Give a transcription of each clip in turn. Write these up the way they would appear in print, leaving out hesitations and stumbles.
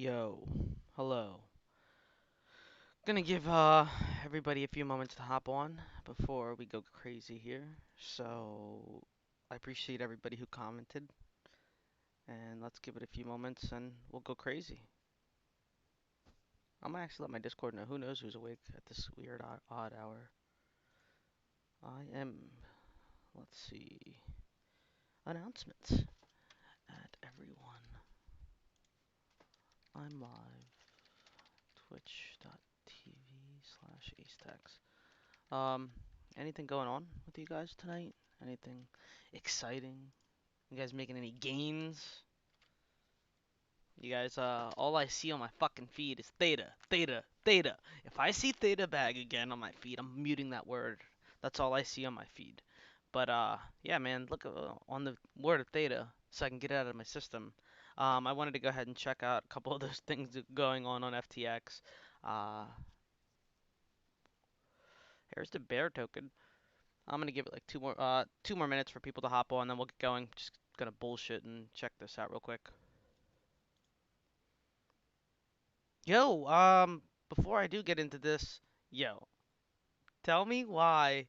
Yo, hello. Gonna give everybody a few moments to hop on before we go crazy here. So I appreciate everybody who commented, and let's give it a few moments and we'll go crazy. I'm gonna actually let my Discord know. Who knows who's awake at this weird odd hour? I am. Let's see. Announcements at everyone. I'm live. Twitch.tv/Acetax. Um, Anything going on with you guys tonight? Anything exciting? You guys making any gains? You guys, all I see on my fucking feed is Theta, Theta, Theta. If I see Theta bag again on my feed, I'm muting that word. That's all I see on my feed. But, yeah, man, look on the word of Theta so I can get it out of my system. I wanted to go ahead and check out a couple of those things going on FTX. Uh, here's the bear token. I'm gonna give it like two more minutes for people to hop on, then we'll get going. Just gonna bullshit and check this out real quick. Yo, before I do get into this, yo, tell me why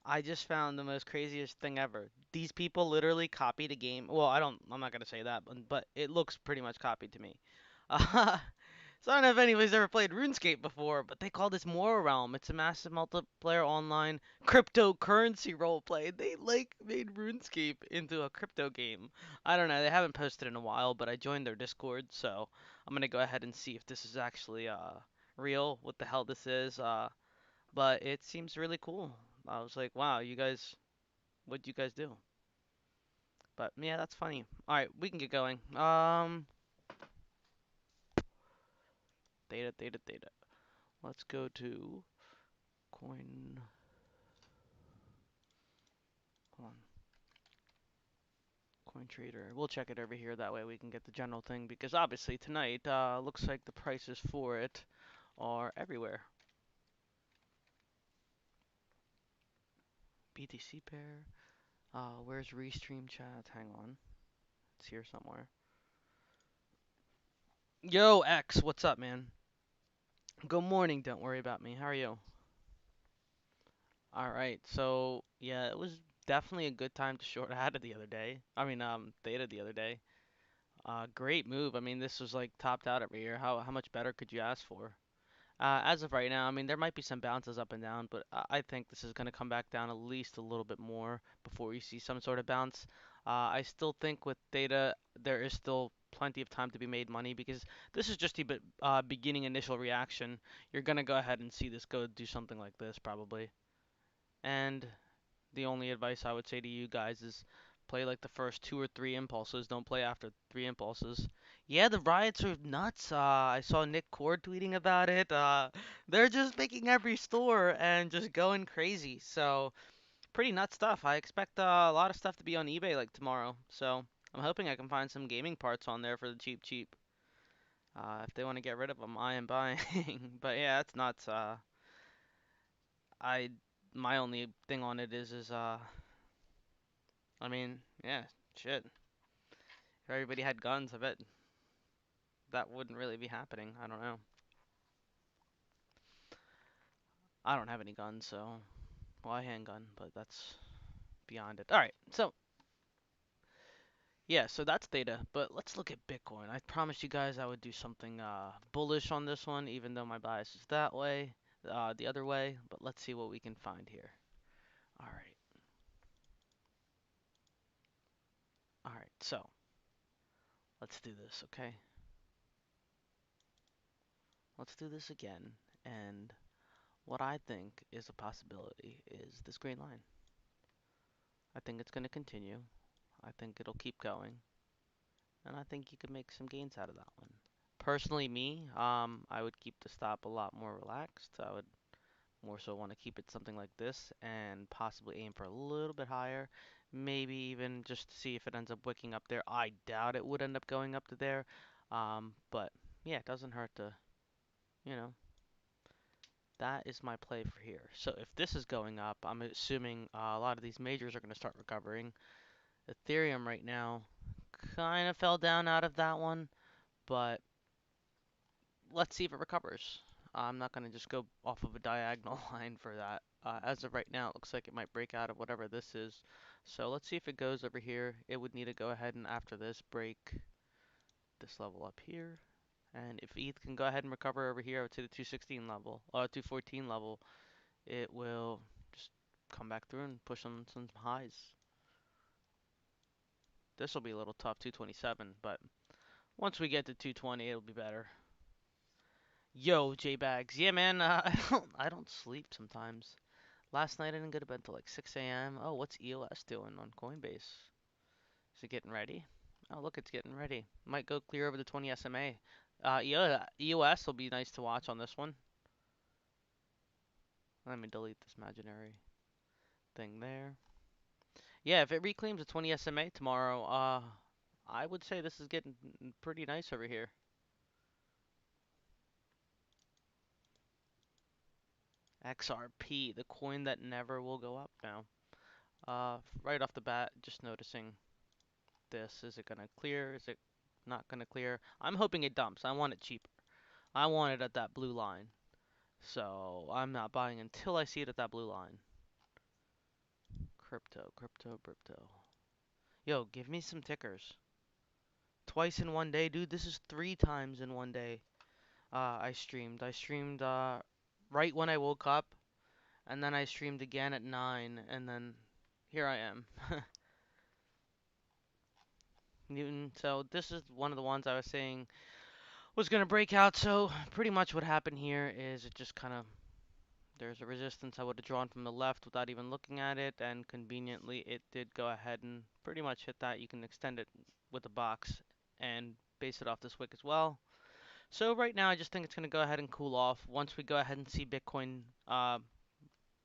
I just found the most craziest thing ever. These people literally copied a game. Well, I'm not gonna say that, but it looks pretty much copied to me. Uh, so I don't know if anybody's ever played RuneScape before, but they call this Mora Realm. It's a massive multiplayer online cryptocurrency roleplay. They like made RuneScape into a crypto game. I don't know. They haven't posted in a while, but I joined their Discord, so I'm gonna go ahead and see if this is actually real. What the hell this is? But it seems really cool. I was like, wow, you guys, what'd you guys do? But yeah, that's funny. All right, we can get going. Theta. Let's go to coin. Hold on. Coin trader. We'll check it over here. That way we can get the general thing because obviously tonight looks like the prices for it are everywhere. BTC pair. Where's restream chat? Hang on. It's here somewhere. Yo, X, what's up, man? Good morning. Don't worry about me. How are you? All right. So yeah, it was definitely a good time to short ADA the other day. Theta the other day. Great move. I mean, this was like topped out every year. How much better could you ask for? As of right now, I mean, there might be some bounces up and down, but I think this is going to come back down at least a little bit more before you see some sort of bounce. I still think with data, there is still plenty of time to be made money because this is just the beginning initial reaction. You're going to go ahead and see this go do something like this probably. And the only advice I would say to you guys is play like the first two or three impulses. Don't play after three impulses. Yeah, the riots are nuts. I saw Nick Cord tweeting about it. They're just making every store and just going crazy. So pretty nuts stuff. I expect a lot of stuff to be on eBay like tomorrow. So I'm hoping I can find some gaming parts on there for the cheap. If they want to get rid of them, I am buying. But yeah, that's nuts. I my only thing on it is I mean, yeah, shit. If everybody had guns, I bet that wouldn't really be happening. I don't know. I don't have any guns, so well, I handgun, but that's beyond it. All right, so yeah, so that's data. But let's look at Bitcoin. I promised you guys I would do something bullish on this one, even though my bias is that way, the other way. But let's see what we can find here. All right, all right. So let's do this, okay? Let's do this again. And what I think is a possibility is this green line. I think it's going to continue. I think it'll keep going, and I think you could make some gains out of that one. Personally, me, I would keep the stop a lot more relaxed. I would more so want to keep it something like this and possibly aim for a little bit higher. Maybe even just to see if it ends up wicking up there. I doubt it would end up going up to there. But yeah, it doesn't hurt to, you know, that is my play for here. So if this is going up, I'm assuming a lot of these majors are going to start recovering. Ethereum right now kind of fell down out of that one, but let's see if it recovers. I'm not gonna just go off of a diagonal line for that. As of right now, it looks like it might break out of whatever this is. So let's see if it goes over here. It would need to go ahead and after this break this level up here. And if ETH can go ahead and recover over here to the 216 level, 214 level, it will just come back through and push on some highs. This will be a little tough, 227, but once we get to 220, it'll be better. Yo, J-Bags. Yeah, man, I don't sleep sometimes. Last night I didn't go to bed till like 6 a.m. Oh, what's EOS doing on Coinbase? Is it getting ready? Oh, look, it's getting ready. Might go clear over the 20 SMA. Yeah, EOS will be nice to watch on this one. Let me delete this imaginary thing there. Yeah, if it reclaims the 20 SMA tomorrow, I would say this is getting pretty nice over here. XRP, the coin that never will go up now. Right off the bat, just noticing this. Is it gonna clear? Is it not gonna clear? I'm hoping it dumps. I want it cheaper. I want it at that blue line. So I'm not buying until I see it at that blue line. Crypto, crypto, crypto. Yo, give me some tickers. Twice in one day, dude. This is 3 times in one day. I streamed. I streamed right when I woke up, and then I streamed again at 9, and then here I am. Newton. So this is one of the ones I was saying was gonna break out. So pretty much what happened here is it just kind of there's a resistance I would have drawn from the left without even looking at it, and conveniently it did go ahead and pretty much hit that. You can extend it with the box and base it off this wick as well. So right now I just think it's gonna go ahead and cool off. Once we go ahead and see Bitcoin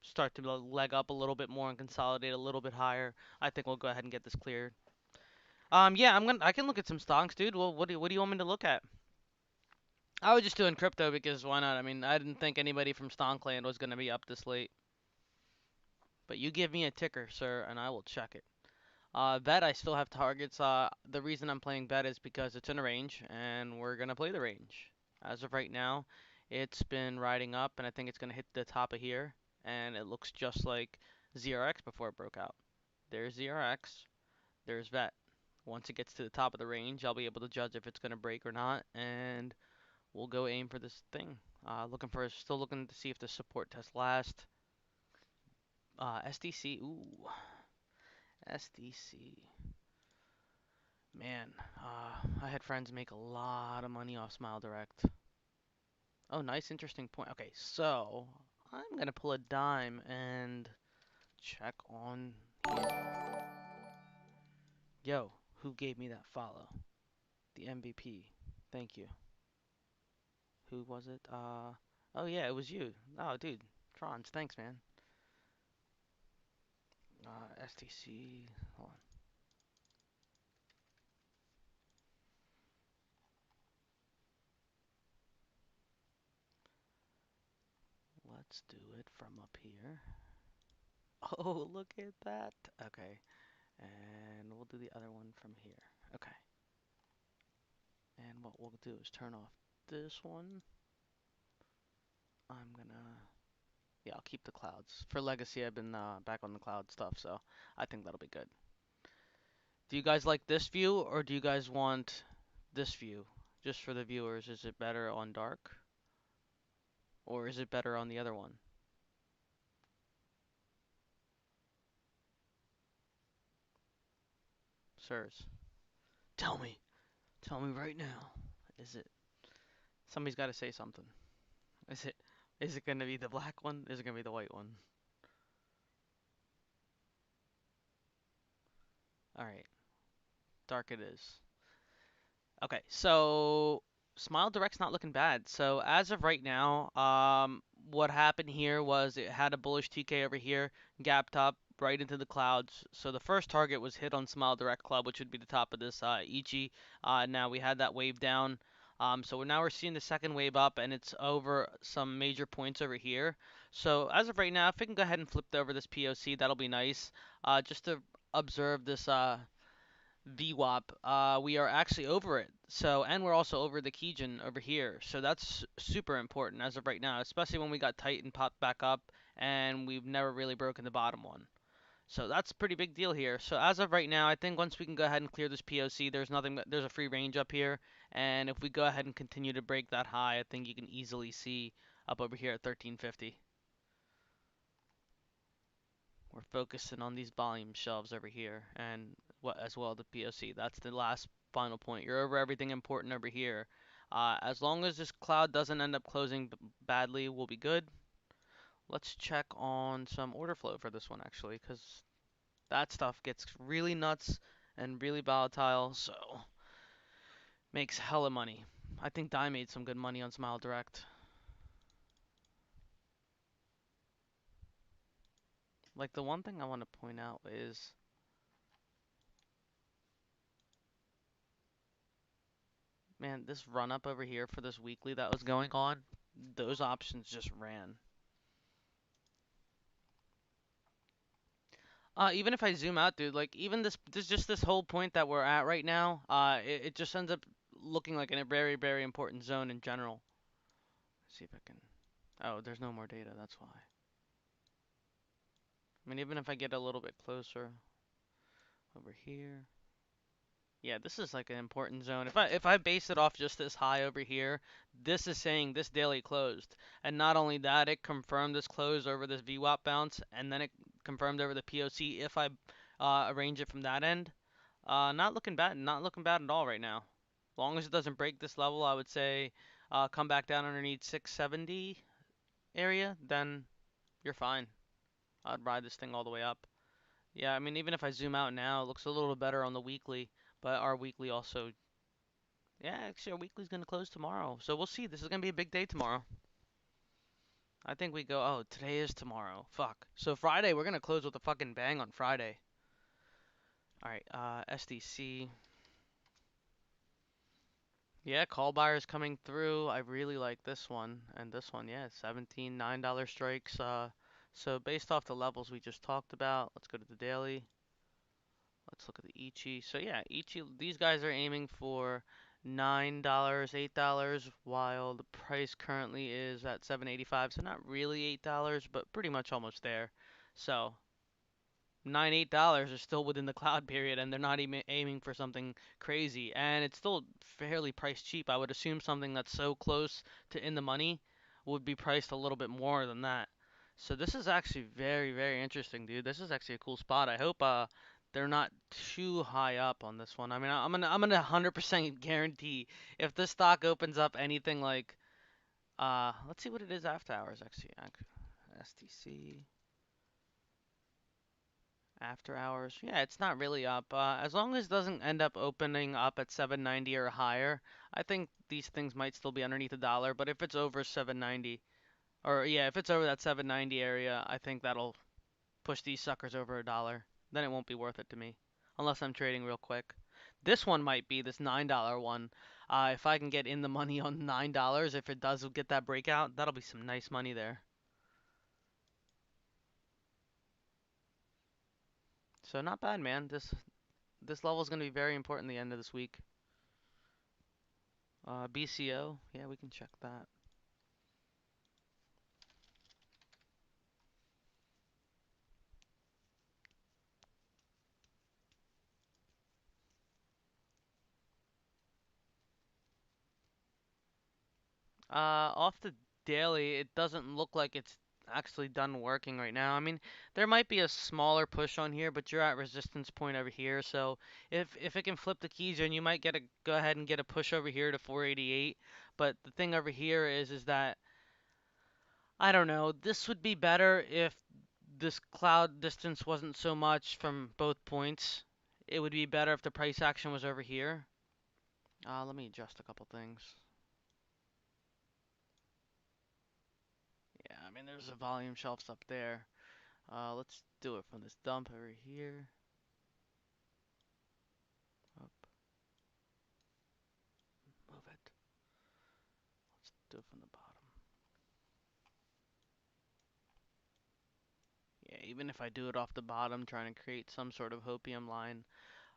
start to leg up a little bit more and consolidate a little bit higher, I think we'll go ahead and get this cleared. Yeah, I can look at some stonks, dude. Well, what do you want me to look at? I was just doing crypto because why not? I mean, I didn't think anybody from Stonkland was gonna be up this late. But you give me a ticker, sir, and I will check it. Bet I still have targets. The reason I'm playing bet is because it's in a range, and we're gonna play the range. As of right now, it's been riding up, and I think it's gonna hit the top of here, and it looks just like ZRX before it broke out. There's ZRX. There's bet. Once it gets to the top of the range, I'll be able to judge if it's gonna break or not, and we'll go aim for this thing. Still looking to see if the support test lasts. SDC, ooh, SDC. Man, I had friends make a lot of money off Smile Direct. Oh, nice, interesting point. Okay, so I'm gonna pull a dime and check on here. Yo, who gave me that follow? The MVP. Thank you. Who was it? Oh yeah, it was you. Oh, dude, Trons, thanks, man. STC. Hold on. Let's do it from up here. Oh, look at that. Okay. And we'll do the other one from here. Okay. And what we'll do is turn off this one. I'm gonna... Yeah, I'll keep the clouds. For Legacy, I've been back on the cloud stuff, so I think that'll be good. Do you guys like this view, or do you guys want this view? Just for the viewers, is it better on dark? Or is it better on the other one? Sirs, tell me. Tell me right now. Is it... Somebody's got to say something. Is it... Is it gonna be the black one? Is it gonna be the white one? Alright. Dark it is. Okay, so Smile Direct's not looking bad. So as of right now, what happened here was it had a bullish TK over here, gapped up right into the clouds. So the first target was hit on Smile Direct Club, which would be the top of this Ichi. Now we had that wave down. So now we're seeing the second wave up, and it's over some major points over here. So as of right now, if we can go ahead and flip over this POC, that'll be nice. Just to observe this VWAP, we are actually over it. So, and we're also over the Kijun over here. So that's super important as of right now, especially when we got tight and popped back up, and we've never really broken the bottom one. So that's a pretty big deal here. So as of right now, I think once we can go ahead and clear this POC, there's nothing, there's a free range up here, and if we go ahead and continue to break that high, I think you can easily see up over here at 1350. We're focusing on these volume shelves over here, and what as well the POC. That's the last final point. You're over everything important over here. As long as this cloud doesn't end up closing badly, we'll be good. Let's check on some order flow for this one actually, because that stuff gets really nuts and really volatile, so makes hella money. I think Dye made some good money on Smile Direct. Like the one thing I want to point out is, man, this run up over here for this weekly that was going on, those options just ran. Even if I zoom out, dude, like even this just this whole point that we're at right now, it just ends up looking like in a very, very important zone in general. Let's see if I can. Oh, there's no more data. That's why. I mean, even if I get a little bit closer over here. Yeah, this is like an important zone. If I base it off just this high over here, this is saying this daily closed. And not only that, it confirmed this close over this VWAP bounce, and then it confirmed over the POC if I arrange it from that end. Not looking bad, not looking bad at all right now. As long as it doesn't break this level, I would say come back down underneath 670 area, then you're fine. I'd ride this thing all the way up. Yeah, I mean, even if I zoom out now, it looks a little better on the weekly, but our weekly also, yeah, actually our weekly's gonna close tomorrow, so we'll see. This is gonna be a big day tomorrow. I think we go, oh, today is tomorrow. Fuck. So Friday, we're gonna close with a fucking bang on Friday. All right, SDC. Yeah, call buyers coming through. I really like this one and this one. Yeah, 17 $9 strikes. So based off the levels we just talked about, let's go to the daily. Let's look at the Ichi. So yeah, Ichi, these guys are aiming for $9, $8, while the price currently is at 7.85. So not really $8, but pretty much almost there. So $8 are still within the cloud period, and they're not even aiming for something crazy, and it's still fairly priced cheap. I would assume something that's so close to in the money would be priced a little bit more than that. So this is actually very, very interesting, dude. This is actually a cool spot. I hope they're not too high up on this one. I mean, I'm gonna 100% guarantee if this stock opens up anything like let's see what it is after hours actually. STC. After hours. Yeah, it's not really up. As long as it doesn't end up opening up at 790 or higher, I think these things might still be underneath a dollar. But if it's over 790, or yeah, if it's over that 790 area, I think that'll push these suckers over a dollar. Then it won't be worth it to me, unless I'm trading real quick. This one might be this $9 one. If I can get in the money on $9, if it does get that breakout, that'll be some nice money there. So not bad, man. This level is going to be very important at the end of this week. BCO, yeah, we can check that. Off the daily, it doesn't look like it's actually done working right now. I mean, there might be a smaller push on here, but you're at resistance point over here. So if it can flip the keys and you might get a go ahead and get a push over here to 488. But the thing over here is that I don't know. This would be better if this cloud distance wasn't so much from both points. It would be better if the price action was over here. Let me adjust a couple things. Yeah, I mean, there's a volume shelves up there. Let's do it from this dump over here. Up, move it. Let's do it from the bottom. Yeah, even if I do it off the bottom, trying to create some sort of hopium line,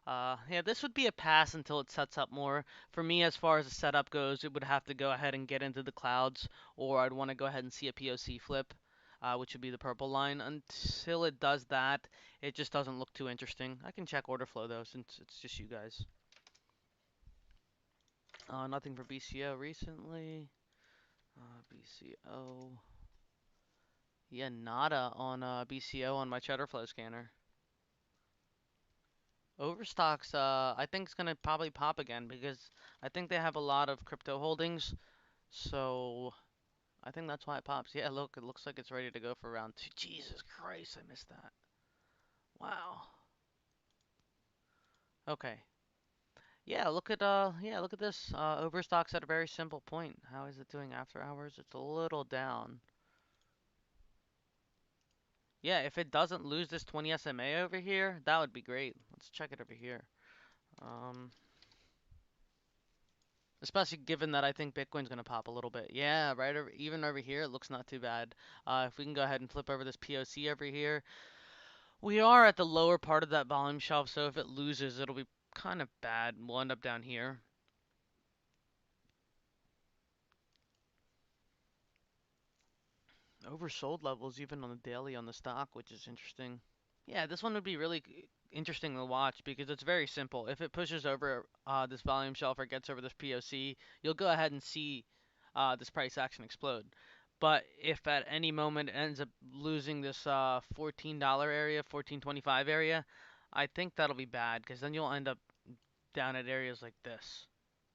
Yeah, this would be a pass until it sets up more. For me, as far as the setup goes, it would have to go ahead and get into the clouds, or I'd want to go ahead and see a POC flip, which would be the purple line. Until it does that, it just doesn't look too interesting. I can check order flow though, since it's just you guys. Nothing for BCO recently. BCO. Yeah, nada on BCO on my cheddar flow scanner. Overstocks, I think it's gonna probably pop again because I think they have a lot of crypto holdings. So I think that's why it pops. Yeah, look, it looks like it's ready to go for round two. Jesus Christ, I missed that. Wow. Okay. Yeah, look at this. Overstock's at a very simple point. How is it doing after hours? It's a little down. Yeah, if it doesn't lose this 20 SMA over here, that would be great. Let's check it over here. Um, Especially given that I think Bitcoin's gonna pop a little bit. Yeah, right over, even over here, it looks not too bad. If we can go ahead and flip over this POC over here, we are at the lower part of that volume shelf, so if it loses, it'll be kind of bad. We'll end up down here. Oversold levels even on the daily on the stock, which is interesting. Yeah, this one would be really interesting to watch because it's very simple. If it pushes over this volume shelf or gets over this POC, you'll go ahead and see this price action explode. But if at any moment it ends up losing this $14 area, 14.25 area, I think that'll be bad because then you'll end up down at areas like this.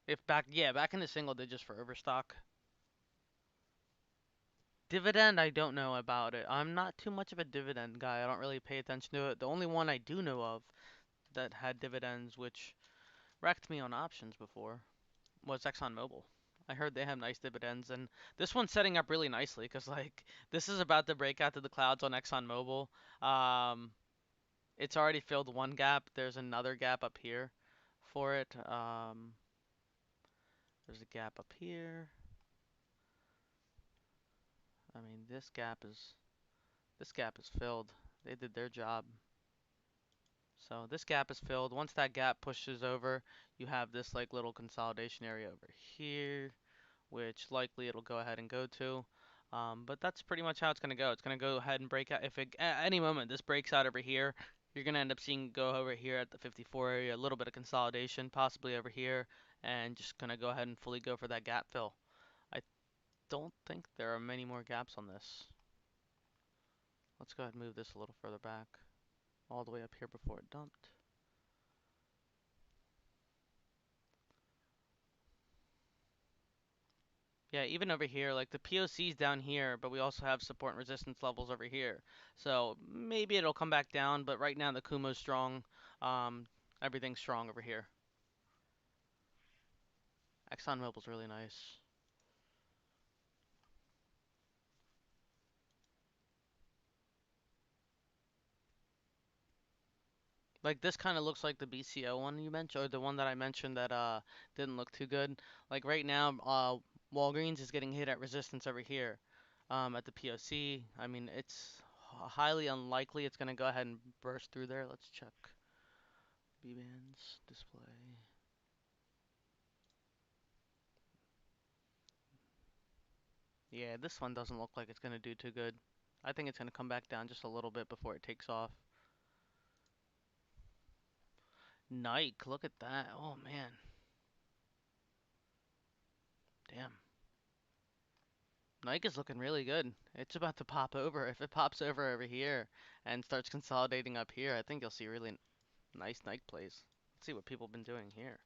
If back, yeah, back in the single digits for Overstock. Dividend, I don't know about it. I'm not too much of a dividend guy. I don't really pay attention to it. The only one I do know of that had dividends, which wrecked me on options before, was ExxonMobil. I heard they have nice dividends, and this one's setting up really nicely because like this is about to break out to the clouds on ExxonMobil. Um, it's already filled one gap. There's another gap up here for it. There's a gap up here. I mean, this gap is filled. They did their job. So this gap is filled. Once that gap pushes over, you have this like little consolidation area over here, which likely it'll go ahead and go to. But that's pretty much how it's going to go. It's going to go ahead and break out. If it, at any moment this breaks out over here, you're going to end up seeing it go over here at the 54 area, a little bit of consolidation, possibly over here, and just going to go ahead and fully go for that gap fill. I don't think there are many more gaps on this. Let's go ahead and move this a little further back, all the way up here before it dumped. Yeah, even over here, like the POC's down here, but we also have support and resistance levels over here. So maybe it'll come back down, but right now the Kumo's strong. Um, Everything's strong over here. ExxonMobil's really nice. Like this kind of looks like the BCO one you mentioned, or the one that I mentioned that didn't look too good. Like right now, Walgreens is getting hit at resistance over here, at the POC. I mean, it's highly unlikely it's gonna go ahead and burst through there. Let's check. B bands display. Yeah, this one doesn't look like it's going to do too good. I think it's going to come back down just a little bit before it takes off. Nike, look at that. Oh man. Damn. Nike is looking really good. It's about to pop over. If it pops over here and starts consolidating up here, I think you'll see really nice Nike plays. Let's see what people have been doing here.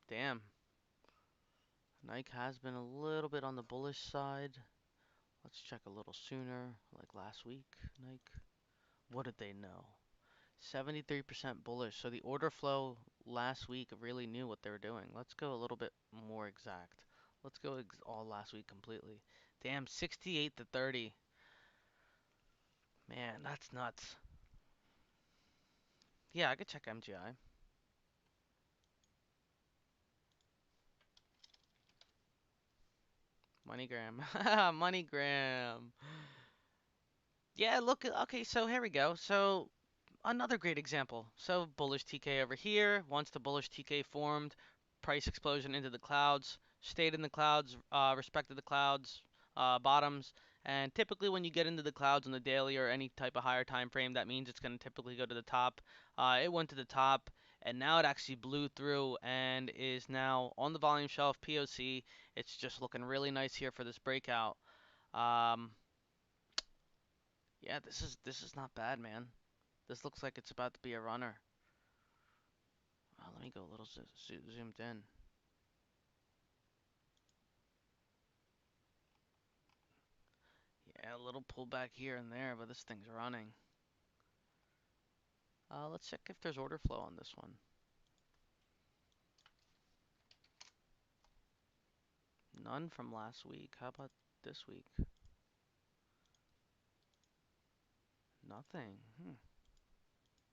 Damn. Nike has been a little bit on the bullish side. Let's check a little sooner, like last week. Nike. What did they know? 73% bullish. So the order flow last week really knew what they were doing. Let's go a little bit more exact. Let's go all last week completely. Damn, 68 to 30. Man, that's nuts. Yeah, I could check MGI. MoneyGram. MoneyGram. Yeah, look. Okay, so here we go. So Another great example. So bullish TK over here. Once the bullish TK formed, price explosion into the clouds, stayed in the clouds, respected the clouds, bottoms. And typically when you get into the clouds on the daily or any type of higher time frame, that means it's going to typically go to the top. It went to the top, and now it actually blew through and is now on the volume shelf POC. It's just looking really nice here for this breakout. Um, yeah, this is not bad, man. This looks like it's about to be a runner. Let me go a little zoomed in. Yeah, a little pullback here and there, but this thing's running. Let's check if there's order flow on this one. None from last week. How about this week? Nothing.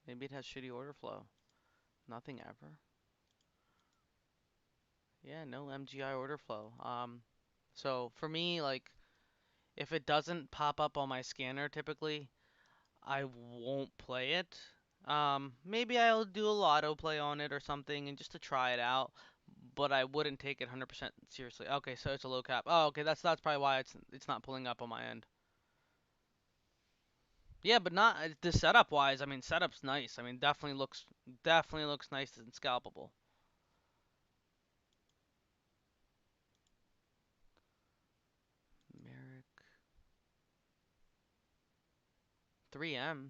Maybe it has shitty order flow. Nothing ever. Yeah, no MGI order flow. So for me, like, if it doesn't pop up on my scanner typically, I won't play it. Maybe I'll do a lotto play on it or something and just to try it out, but I wouldn't take it 100% seriously. Okay, so it's a low cap. Oh, okay, that's probably why it's not pulling up on my end. Yeah, but not the setup wise. I mean, setup's nice. I mean, definitely looks nice and scalpable. Merrick 3M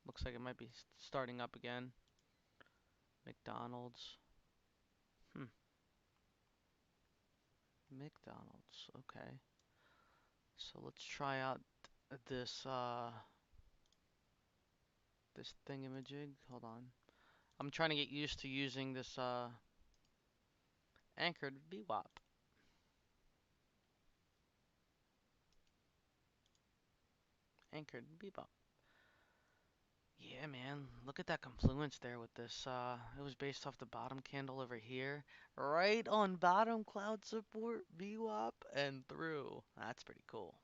looks like it might be starting up again. McDonald's. Hmm. McDonald's. Okay. So let's try out this this thingamajig. Hold on. I'm trying to get used to using this anchored VWAP. Anchored VWAP. Yeah, man. Look at that confluence there with this. It was based off the bottom candle over here. Right on bottom cloud support, VWAP, and through. That's pretty cool.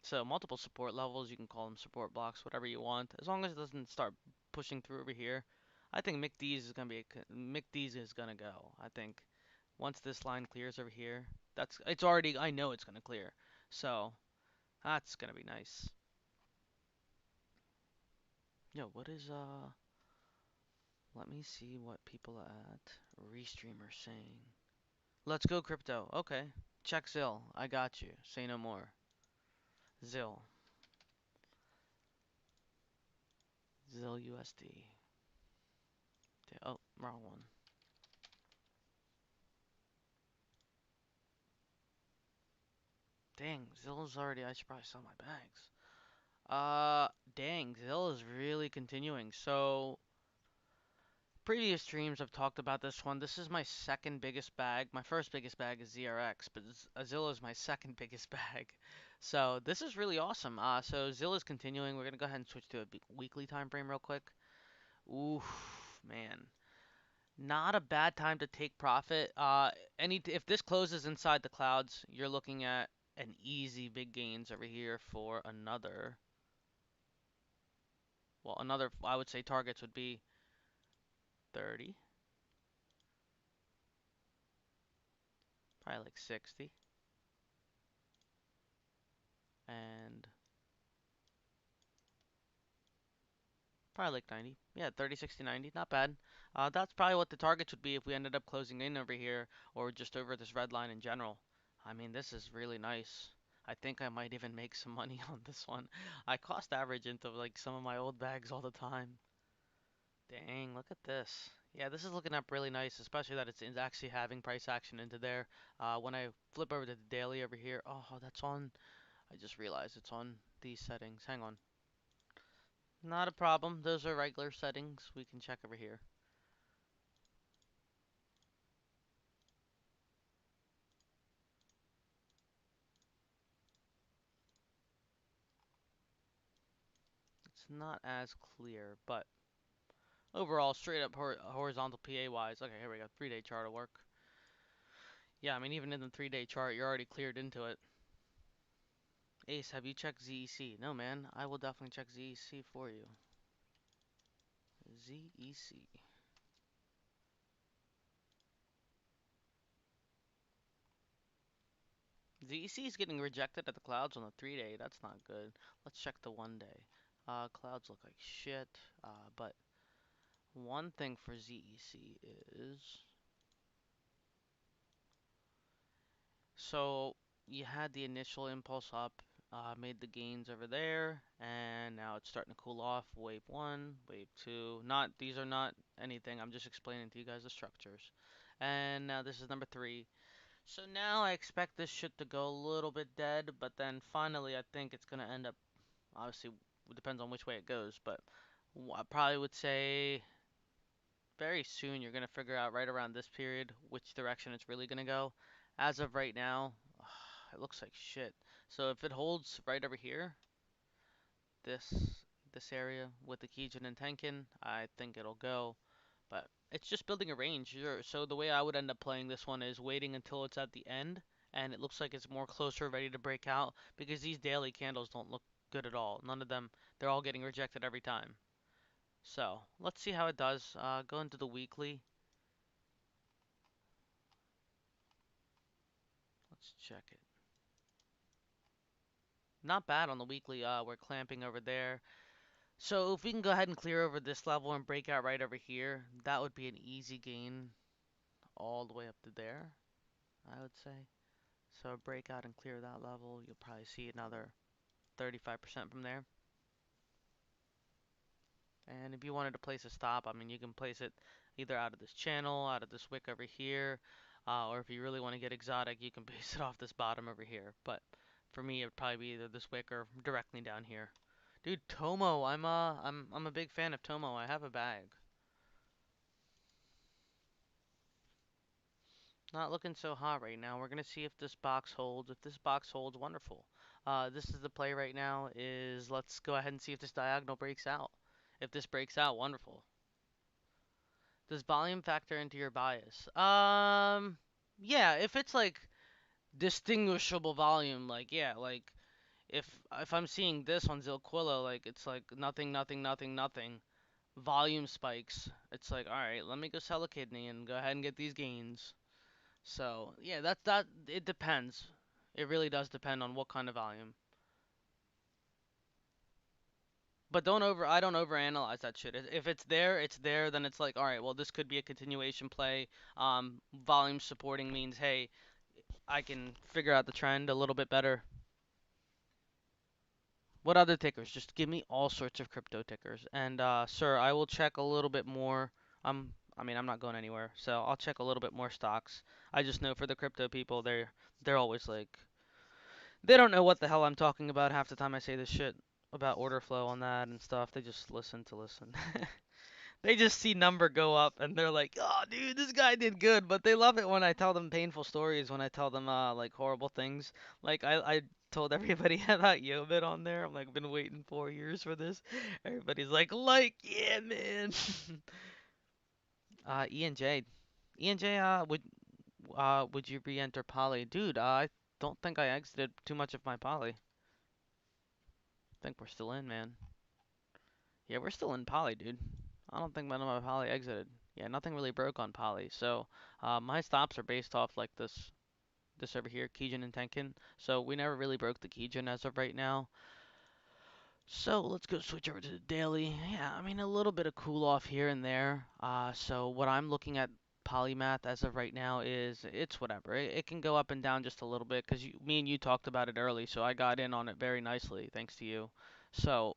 So multiple support levels, you can call them support blocks, whatever you want, as long as it doesn't start pushing through over here. I think McD's is gonna go. I think once this line clears over here, it's already I know it's gonna clear. So that's gonna be nice. Yo, what is let me see what people at Restream are saying. Let's go crypto. Okay. Check Zill. I got you. Say no more. Zill. Zill USD. Oh, wrong one. Dang, Zill's already. I should probably sell my bags. Dang, Zill is really continuing. So, previous streams I've talked about this one. This is my second biggest bag. My first biggest bag is ZRX, but Zill is my second biggest bag. So, this is really awesome. So Zill is continuing. We're gonna go ahead and switch to a weekly time frame real quick. Oof, man. Not a bad time to take profit. If this closes inside the clouds, you're looking at an easy big gains over here for another. Well, another I would say targets would be 30, probably like 60, and probably like 90. Yeah, 30, 60, 90, not bad. That's probably what the targets would be if we ended up closing in over here or just over this red line in general. I mean, this is really nice. I think I might even make some money on this one. I cost average into like some of my old bags all the time. Dang, look at this. Yeah, this is looking up really nice, especially that it's actually having price action into there. When I flip over to the daily over here, oh, that's on. I just realized it's on these settings. Hang on. Not a problem. Those are regular settings. We can check over here. It's not as clear, but overall, straight up horizontal PA wise. Okay, here we go. 3-day chart will work. Yeah, I mean, even in the 3-day chart, you're already cleared into it. Ace, have you checked ZEC? No, man. I will definitely check ZEC for you. ZEC. ZEC is getting rejected at the clouds on the 3-day. That's not good. Let's check the 1-day. Clouds look like shit. But one thing for ZEC is, so you had the initial impulse up, made the gains over there, and now it's starting to cool off. Wave one, wave two. Not These are not anything. I'm just explaining to you guys the structures. And now this is number three. So now I expect this shit to go a little bit dead, but then finally I think it's gonna end up. Obviously, it depends on which way it goes, but I probably would say very soon you're gonna figure out right around this period which direction it's really gonna go. As of right now, it looks like shit. So if it holds right over here, this area with the Kijun and Tenkin, I think it'll go. But it's just building a range. So the way I would end up playing this one is waiting until it's at the end, and it looks like it's more closer, ready to break out, because these daily candles don't look good at all. None of them, they're all getting rejected every time. So let's see how it does. Go into the weekly. Let's check it. Not bad on the weekly. We're clamping over there. So if we can go ahead and clear over this level and break out right over here, that would be an easy gain all the way up to there, I would say. So break out and clear that level, you'll probably see another 35% from there. And if you wanted to place a stop, I mean, you can place it either out of this channel, out of this wick over here, or if you really want to get exotic, you can base it off this bottom over here. But for me, it would probably be either this wick or directly down here. Dude, Tomo, I'm a big fan of Tomo. I have a bag. Not looking so hot right now. We're gonna see if this box holds. If this box holds, wonderful. This is the play right now. Is let's go ahead and see if this diagonal breaks out. If this breaks out, wonderful. Does volume factor into your bias? Yeah. If it's like distinguishable volume, like yeah, like if I'm seeing this on Zilquilla, like it's like nothing, nothing, nothing, nothing. Volume spikes. It's like all right, let me go sell a kidney and go ahead and get these gains. So yeah, that. It depends. It really does depend on what kind of volume. But I don't overanalyze that shit. If it's there, it's there. Then it's like, all right, well, this could be a continuation play. Volume supporting means, hey, I can figure out the trend a little bit better. What other tickers? Just give me all sorts of crypto tickers. And sir, I will check a little bit more. I mean, I'm not going anywhere, so I'll check a little bit more stocks. I just know for the crypto people, they're always like, they don't know what the hell I'm talking about half the time I say this shit about order flow on that and stuff. They just listen to listen. They just see number go up and they're like, "Oh, dude, this guy did good." But they love it when I tell them painful stories, when I tell them like horrible things. Like I told everybody about Yobit on there. I'm like, been waiting 4 years for this. Everybody's like, yeah, man. E and J, E and J, would you re-enter Poly, dude? I don't think I exited too much of my Poly. Think we're still in, man. Yeah, we're still in Poly, dude. I don't think none of my Poly exited. Yeah, nothing really broke on Poly. So, my stops are based off like this over here, Kijun and Tenkin. So we never really broke the Kijun as of right now. So let's go switch over to the daily. Yeah, I mean a little bit of cool off here and there. So what I'm looking at Polymath as of right now is it's whatever. It can go up and down just a little bit because me and you talked about it early, so I got in on it very nicely thanks to you. So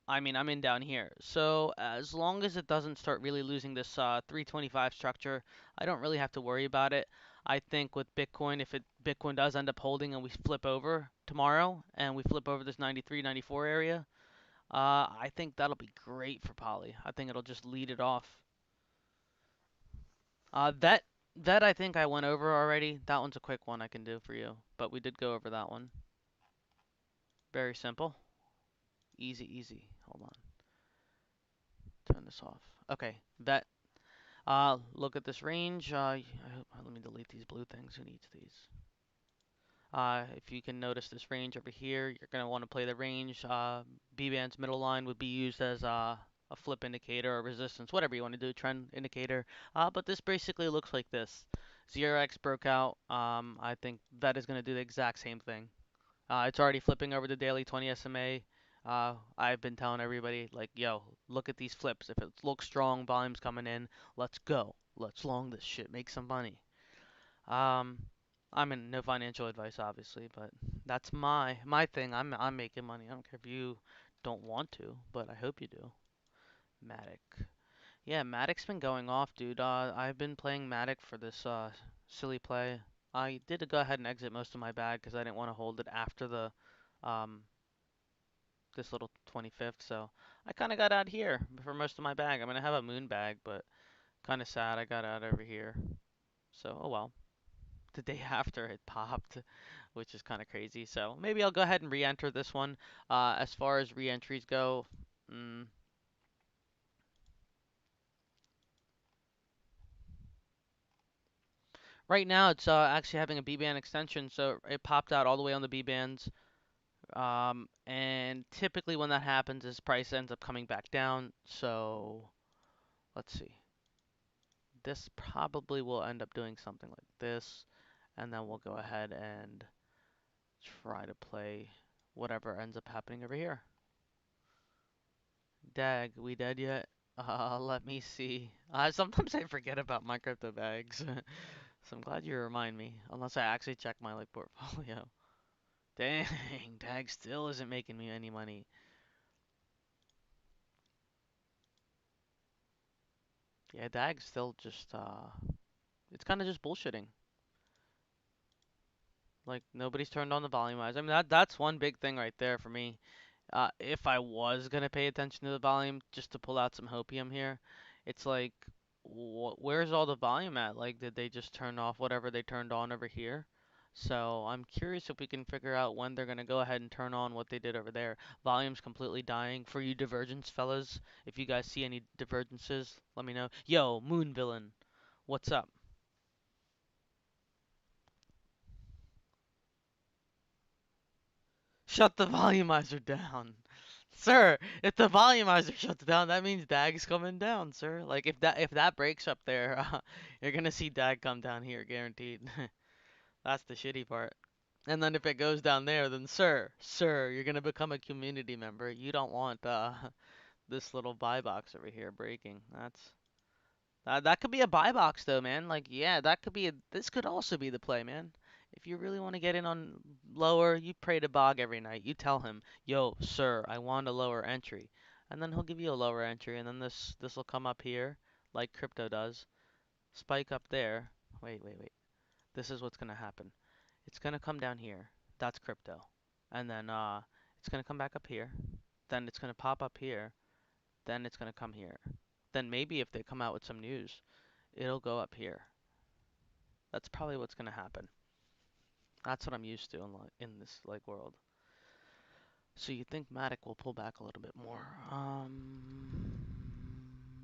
I mean, I'm in down here. So as long as it doesn't start really losing this 325 structure, I don't really have to worry about it. I think with Bitcoin, if Bitcoin does end up holding and we flip over tomorrow and we flip over this 93, 94 area, I think that'll be great for Poly. I think it'll just lead it off. That I think I went over already. That one's a quick one I can do for you, but we did go over that one. Very simple. Easy, easy. Hold on. Turn this off. Okay, that. Look at this range. Let me delete these blue things. Who needs these? If you can notice this range over here, you're going to want to play the range. B-band's middle line would be used as a flip indicator or resistance, whatever you want to do, trend indicator. But this basically looks like this. 0x broke out. I think that is going to do the exact same thing. It's already flipping over the daily 20 SMA. I've been telling everybody, like, yo, look at these flips. If it looks strong, volume's coming in, let's go. Let's long this shit, make some money. Um, I'm in no financial advice, obviously, but that's my thing. I'm making money. I don't care if you don't want to, but I hope you do. Matic. Yeah, Matic's been going off, dude. I've been playing Matic for this silly play. I did go ahead and exit most of my bag because I didn't want to hold it after the um this little 25th, so I kind of got out here for most of my bag. I mean, I have a moon bag, but kind of sad I got out over here. So, oh well. The day after it popped, which is kind of crazy. So maybe I'll go ahead and re-enter this one. As far as re-entries go, mm, right now it's actually having a B-band extension, so it popped out all the way on the B-bands. And typically when that happens, is price ends up coming back down. So let's see. This probably will end up doing something like this, and then we'll go ahead and try to play whatever ends up happening over here. Dag, we dead yet? Let me see. Sometimes I forget about my crypto bags, so I'm glad you remind me. Unless I actually check my like portfolio. Dang, Dag still isn't making me any money. Yeah, Dag's still just it's kind of just bullshitting. Like nobody's turned on the volumizer. I mean that's one big thing right there for me. If I was gonna pay attention to the volume, just to pull out some hopium here, it's like, where's all the volume at? Like, did they just turn off whatever they turned on over here? So I'm curious if we can figure out when they're gonna go ahead and turn on what they did over there. Volume's completely dying. For you divergence fellas, if you guys see any divergences, let me know. Yo, Moon Villain, what's up? Shut the volumizer down. Sir, if the volumizer shuts down, that means Dag's coming down, sir. Like if that breaks up there, you're gonna see Dag come down here, guaranteed. That's the shitty part. And then if it goes down there, then sir, you're gonna become a community member. You don't want this little buy box over here breaking. That could be a buy box though, man. Like, yeah, that could be this could also be the play, man. If you really want to get in on lower, you pray to Bog every night. You tell him, "Yo, sir, I want a lower entry." And then he'll give you a lower entry, and then this will come up here like crypto does. Spike up there. Wait. This is what's going to happen. It's going to come down here. That's crypto. And then it's going to come back up here. Then it's going to pop up here. Then it's going to come here. Then maybe if they come out with some news, it'll go up here. That's probably what's gonna happen. That's what I'm used to in this like world. So you think Matic will pull back a little bit more?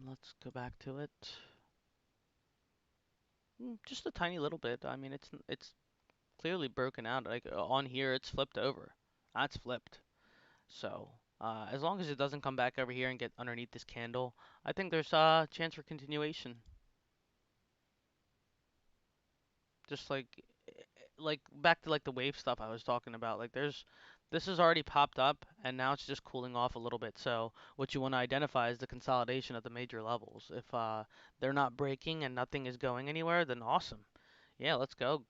Let's go back to it. Just a tiny little bit. I mean, it's clearly broken out. Like on here, it's flipped over. That's flipped. So as long as it doesn't come back over here and get underneath this candle, I think there's a chance for continuation. Just like back to like the wave stuff I was talking about. Like this has already popped up and now it's just cooling off a little bit. So what you want to identify is the consolidation at the major levels. If they're not breaking and nothing is going anywhere, then awesome. Yeah, let's go.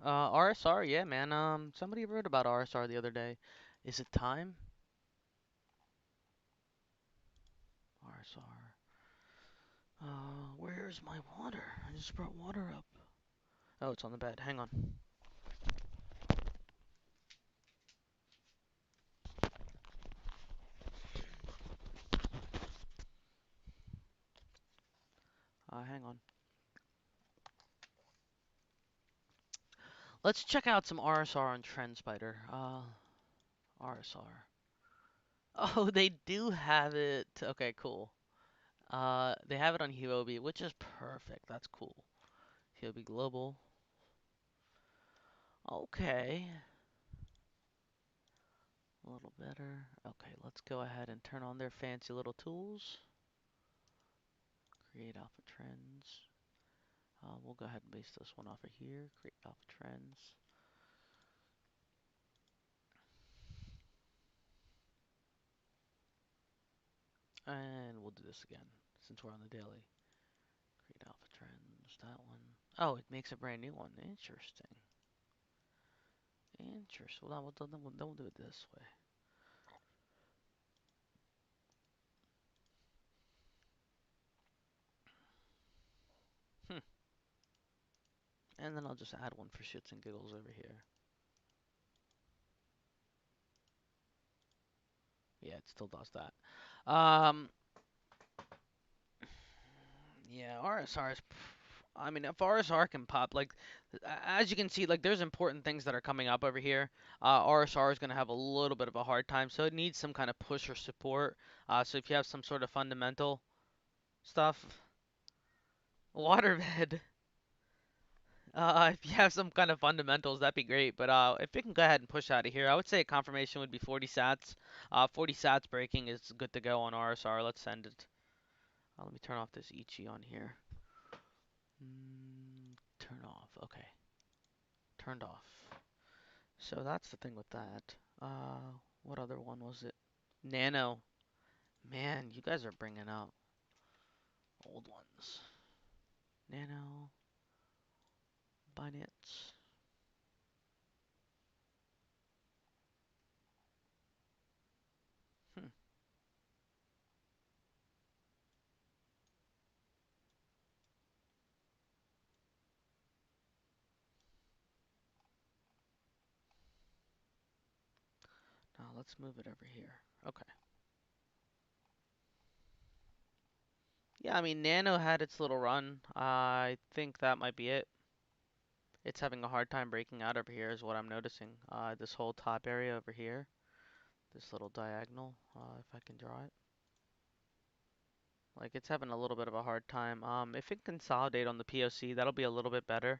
RSR, yeah, man. Somebody wrote about RSR the other day. Is it time? RSR. Where's my water? I just brought water up. Oh, it's on the bed. Hang on. Hang on. Let's check out some RSR on TrendSpider. RSR. Oh, they do have it. Okay, cool. They have it on Huobi, which is perfect. That's cool. Huobi Global. Okay. A little better. Okay, let's go ahead and turn on their fancy little tools. Create alpha trends. We'll go ahead and base this one off of here. Create alpha trends. And we'll do this again since we're on the daily. Create alpha trends. That one. Oh, it makes a brand new one. Interesting. Interesting. Well, then we'll do it this way. Hmm. And then I'll just add one for shits and giggles over here. Yeah, it still does that. Um, yeah, RSR is. I mean, if RSR can pop, like, as you can see, like, there's important things that are coming up over here. RSR is going to have a little bit of a hard time, so it needs some kind of push or support. So if you have some sort of fundamental stuff, waterbed. If you have some kind of fundamentals, that'd be great. But if we can go ahead and push out of here, I would say a confirmation would be 40 sats. 40 sats breaking is good to go on RSR. Let's send it. Let me turn off this Ichi on here. Turn off. Okay. Turned off. So that's the thing with that. What other one was it? Nano. Man, you guys are bringing out old ones. Nano. Binance. Hmm. Now let's move it over here. Okay. Yeah, I mean, Nano had its little run. I think that might be it. It's having a hard time breaking out over here, is what I'm noticing. This whole top area over here, this little diagonal, if I can draw it. Like, it's having a little bit of a hard time. If it can consolidate on the POC, that'll be a little bit better.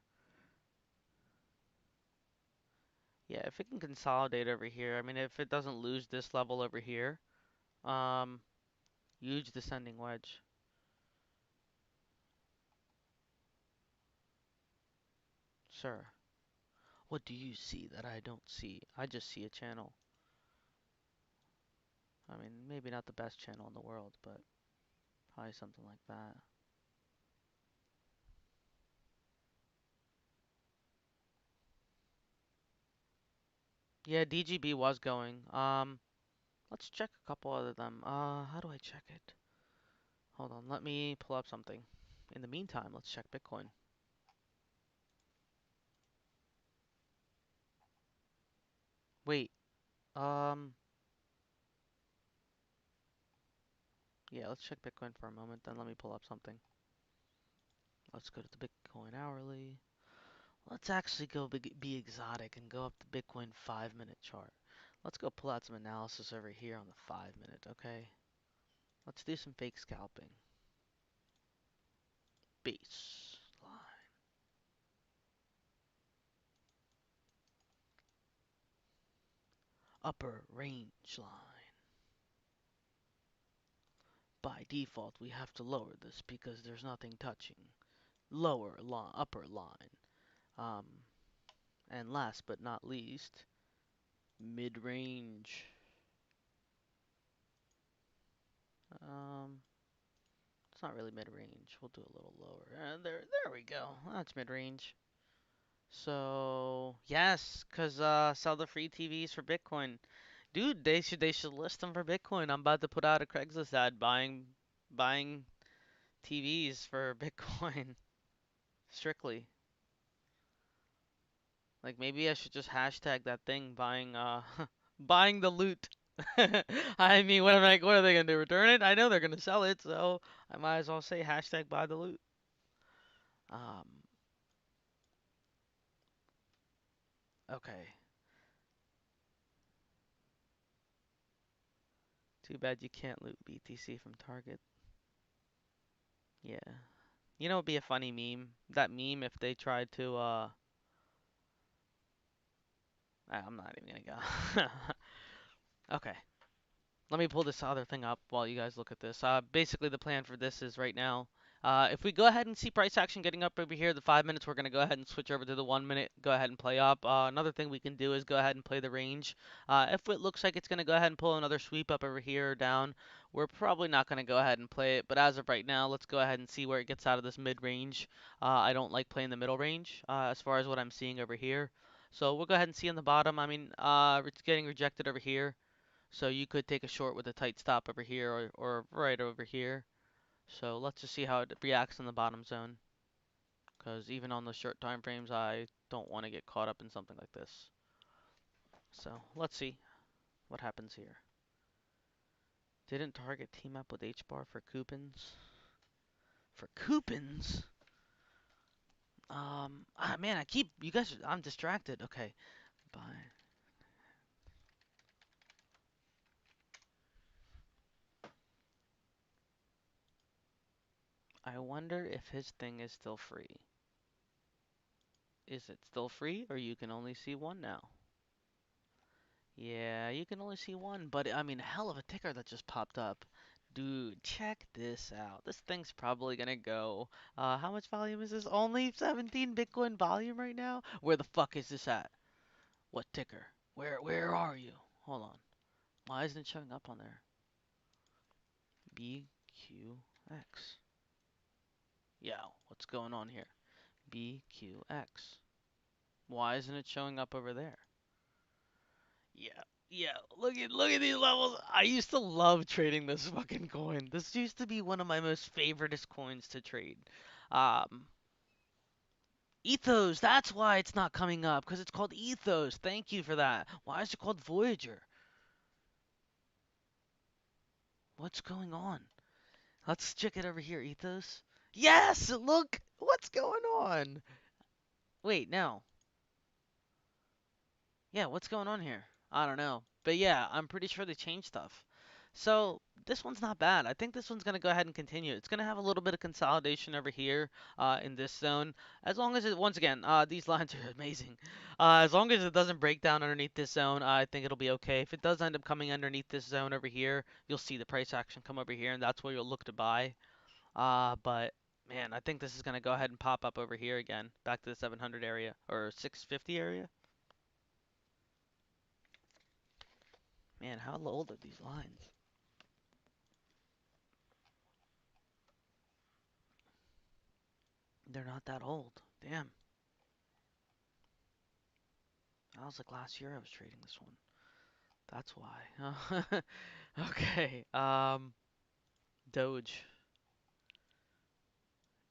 Yeah, if it can consolidate over here, I mean, if it doesn't lose this level over here, um, huge descending wedge. Sir, what do you see that I don't see? I just see a channel. I mean, maybe not the best channel in the world, but probably something like that. Yeah, DGB was going. Let's check a couple other them. How do I check it? Hold on, let me pull up something. In the meantime, let's check Bitcoin. Wait, um, yeah, let's check Bitcoin for a moment, then let me pull up something. Let's go to the Bitcoin hourly. Let's actually go be exotic and go up the Bitcoin 5-minute chart. Let's go pull out some analysis over here on the 5-minute, okay? Let's do some fake scalping. Base line. Upper range line. By default, we have to lower this because there's nothing touching. Lower line, upper line. Um, and last but not least, mid-range. Um, it's not really mid-range. We'll do a little lower. And there we go. That's mid-range. So yes, cause sell the free TVs for Bitcoin, dude. They should list them for Bitcoin. I'm about to put out a Craigslist ad buying TVs for Bitcoin strictly. Like maybe I should just hashtag that thing buying buying the loot. I mean, what are they gonna do? Return it? I know they're gonna sell it, so I might as well say hashtag buy the loot. Um, okay. Too bad you can't loot BTC from Target. Yeah. You know, it'd be a funny meme. That meme if they tried to I'm not even gonna go. Okay. Let me pull this other thing up while you guys look at this. Basically, the plan for this is right now. If we go ahead and see price action getting up over here, the 5 minutes, we're going to go ahead and switch over to the 1 minute. Go ahead and play up. Another thing we can do is go ahead and play the range. If it looks like it's going to go ahead and pull another sweep up over here or down, we're probably not going to go ahead and play it. But as of right now, let's go ahead and see where it gets out of this mid range. I don't like playing the middle range as far as what I'm seeing over here. So we'll go ahead and see on the bottom. I mean, it's getting rejected over here. So you could take a short with a tight stop over here or right over here. So let's just see how it reacts in the bottom zone. Because even on the short time frames, I don't want to get caught up in something like this. So let's see what happens here. Didn't target team up with H bar for coupons. For coupons? Man, you guys, I'm distracted. Okay, bye. I wonder if his thing is still free. Is it still free, or you can only see one now? Yeah, you can only see one, but I mean, hell of a ticker that just popped up. Dude, check this out. This thing's probably gonna go. How much volume is this? Only 17 Bitcoin volume right now? Where the fuck is this at? What ticker? Where are you? Hold on. Why isn't it showing up on there? BQX. Yeah, what's going on here? BQX. Why isn't it showing up over there? Yeah, yeah. Look at these levels. I used to love trading this fucking coin. This used to be one of my most favoriteest coins to trade. Um, Ethos. That's why it's not coming up because it's called Ethos. Thank you for that. Why is it called Voyager? What's going on? Let's check it over here. Ethos. Yes. Look. What's going on? Wait, no. Yeah, what's going on here? I don't know. But yeah, I'm pretty sure they changed stuff. So this one's not bad. I think this one's going to go ahead and continue. It's going to have a little bit of consolidation over here in this zone. As long as it, once again, these lines are amazing. As long as it doesn't break down underneath this zone, I think it'll be okay. If it does end up coming underneath this zone over here, you'll see the price action come over here, and that's where you'll look to buy. But man, I think this is going to go ahead and pop up over here again, back to the 700 area or 650 area. Man, how old are these lines? They're not that old. Damn. That was like last year I was trading this one. That's why. Okay. Doge.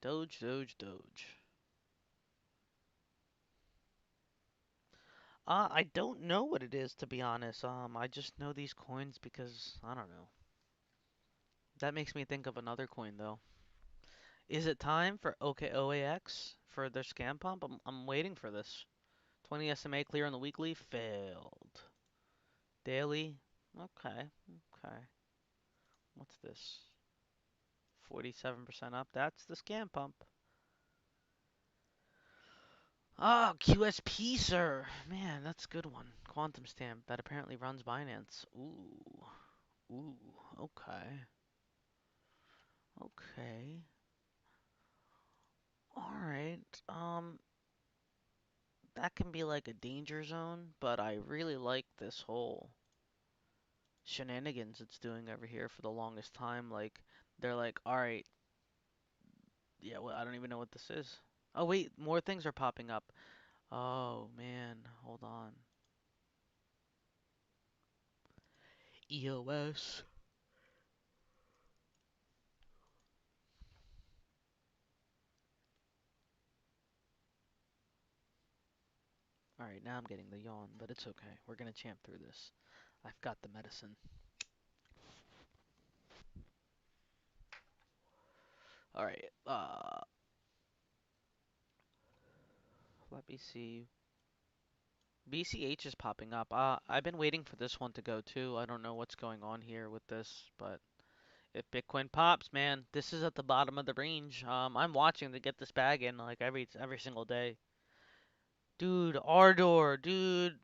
Doge, Doge, Doge. I don't know what it is to be honest. I just know these coins because I don't know. That makes me think of another coin though. Is it time for OKOAX for their scam pump? I'm waiting for this. 20 SMA clear on the weekly failed. Daily. Okay. Okay. What's this? 47% up. That's the scam pump. Oh, QSP, sir. Man, that's a good one. Quantum stamp that apparently runs Binance. Ooh. Ooh. Okay. Okay. Alright. That can be like a danger zone, but I really like this whole shenanigans it's doing over here for the longest time. Like, they're like, alright, yeah, well, I don't even know what this is. Oh, wait, more things are popping up. Oh, man, hold on. EOS. Alright, now I'm getting the yawn, but it's okay. We're gonna champ through this. I've got the medicine. Alright, let me see. BCH is popping up. I've been waiting for this one to go too. I don't know what's going on here with this, but If Bitcoin pops, man, this is at the bottom of the range. I'm watching to get this bag in like every single day. Dude, Ardor, dude.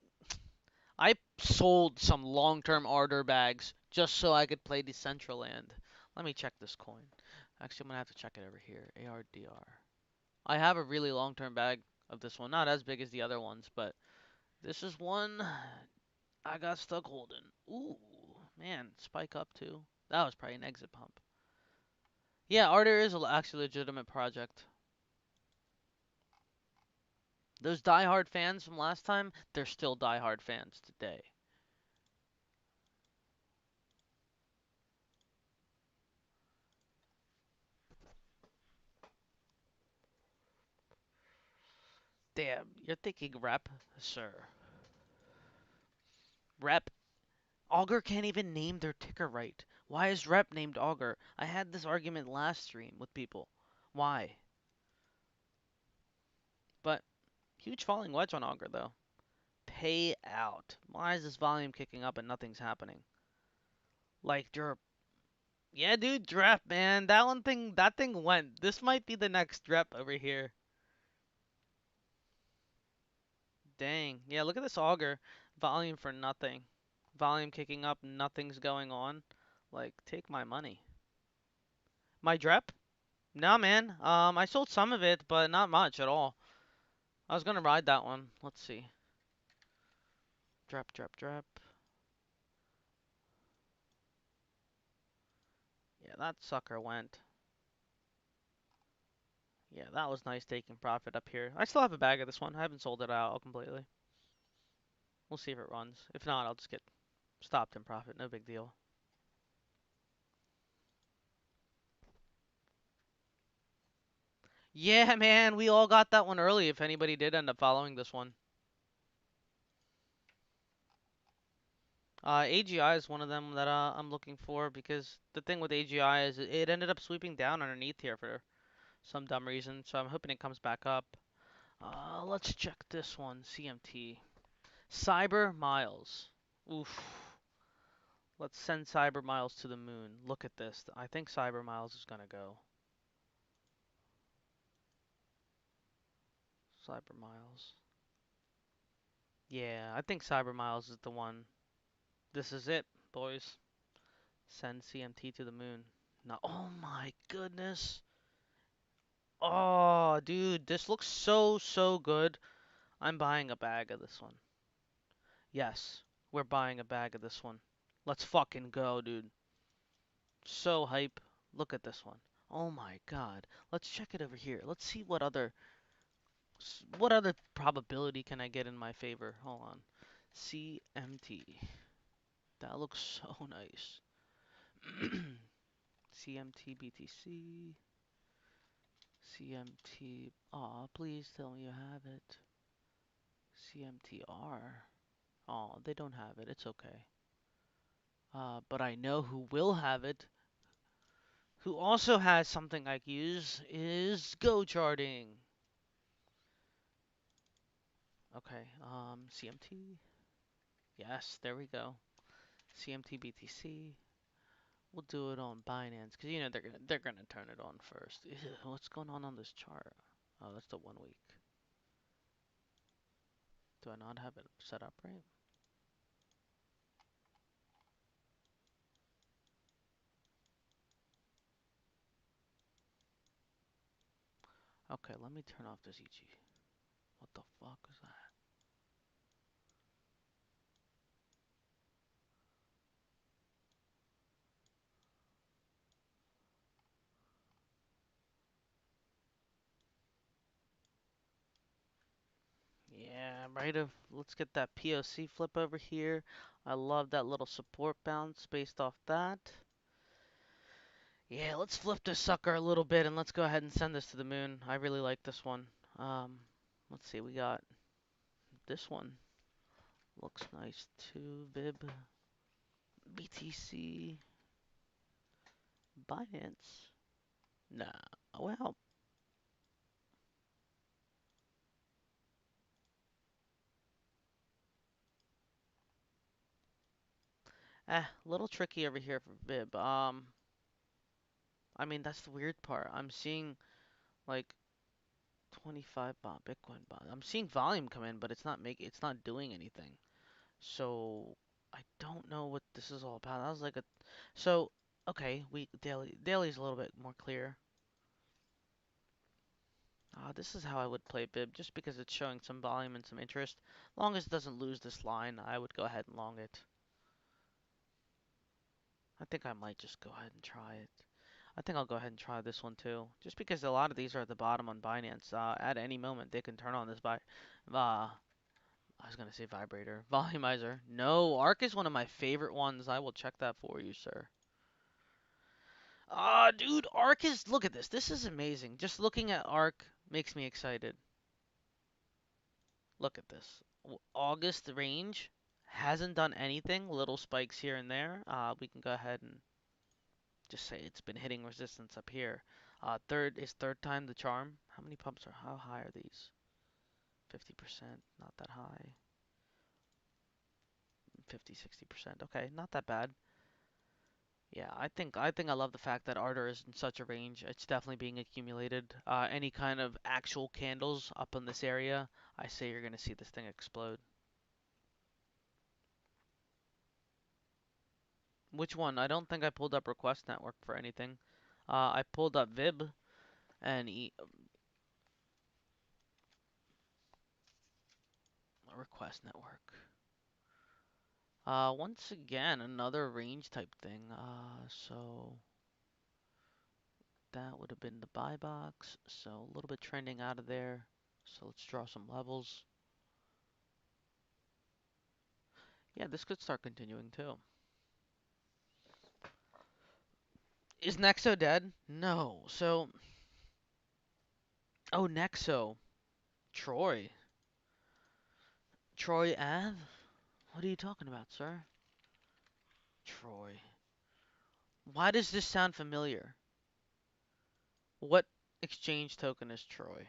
I sold some long-term Ardor bags just so I could play Decentraland. Let me check this coin. Actually, I'm gonna have to check it over here. ARDR. I have a really long-term bag of this one. Not as big as the other ones, but this is one I got stuck holding. Ooh, man, spike up too. That was probably an exit pump. Yeah, Ardor is actually a legitimate project. Those diehard fans from last time, they're still diehard fans today. Damn, you're thinking rep, sir. Rep. Augur can't even name their ticker right. Why is rep named Augur? I had this argument last stream with people. Why? But huge falling wedge on Augur though. Pay out. Why is this volume kicking up and nothing's happening? Like, yeah, dude, Drep, man. That thing went. This might be the next Drep over here. Dang. Yeah, look at this auger. Volume for nothing. Volume kicking up, nothing's going on. Like, take my money. My Drep? No, man. I sold some of it, but not much at all. I was gonna ride that one. Let's see. Drep, drep, drep. Yeah, that sucker went. Yeah, that was nice taking profit up here. I still have a bag of this one. I haven't sold it out completely. We'll see if it runs. If not, I'll just get stopped in profit. No big deal. Yeah, man, we all got that one early if anybody did end up following this one. AGI is one of them that I'm looking for because the thing with AGI is it ended up sweeping down underneath here for some dumb reason, so I'm hoping it comes back up. Let's check this one, CMT. Cyber Miles. Oof. Let's send Cyber Miles to the moon. Look at this. I think Cyber Miles is gonna go. Cyber Miles. Yeah, I think Cyber Miles is the one. This is it, boys. Send CMT to the moon. No, oh my goodness. Oh, dude, this looks so good. I'm buying a bag of this one. Yes, we're buying a bag of this one. Let's fucking go, dude. So hype. Look at this one. Oh my god. Let's check it over here. Let's see what other probability can I get in my favor. Hold on. CMT. That looks so nice. CMT BTC. CMT. Aw, please tell me you have it. CMTR. Aw, they don't have it. It's okay. But I know who will have it. Who also has something I can use is Go Charting. Okay, CMT. Yes, there we go. CMT BTC. We'll do it on Binance because you know they're gonna turn it on first. Ew, what's going on this chart? Oh, that's the 1 week. Do I not have it set up right? Okay, let me turn off this EG. What the fuck is that? Yeah, right. Let's get that POC flip over here. I love that little support bounce based off that. Yeah, let's flip this sucker a little bit and let's go ahead and send this to the moon. I really like this one. Um, let's see, we got this one. Looks nice too. Bib, BTC, Binance. Nah, well, little tricky over here for Bib. I mean, that's the weird part. I'm seeing like 25 Bitcoin bond. I'm seeing volume come in, but it's not doing anything. So I don't know what this is all about. That was like a so okay, week daily's a little bit more clear. This is how I would play bib, just because it's showing some volume and some interest. Long as it doesn't lose this line, I would go ahead and long it. I think I might just go ahead and try it. I think I'll go ahead and try this one too, just because a lot of these are at the bottom on Binance. At any moment, they can turn on this I was gonna say vibrator, volumizer. No, Arc is one of my favorite ones. I will check that for you, sir. Dude, Arc is. Look at this. This is amazing. Just looking at Arc makes me excited. Look at this. August range hasn't done anything. Little spikes here and there. We can go ahead and just say it's been hitting resistance up here. Third time the charm. How many pumps are? How high are these? 50%. Not that high. 50, 60%. Okay, not that bad. Yeah, I think I love the fact that Ardor is in such a range. It's definitely being accumulated. Any kind of actual candles up in this area, I say you're gonna see this thing explode. Which one? I don't think I pulled up Request Network for anything. I pulled up Vib and Request Network. Once again, another range type thing. So that would have been the buy box. So a little bit trending out of there. So let's draw some levels. Yeah, this could start continuing too. Is Nexo dead? No. So, oh, Nexo. Troy. Troy Ave? What are you talking about, sir? Troy. Why does this sound familiar? What exchange token is Troy?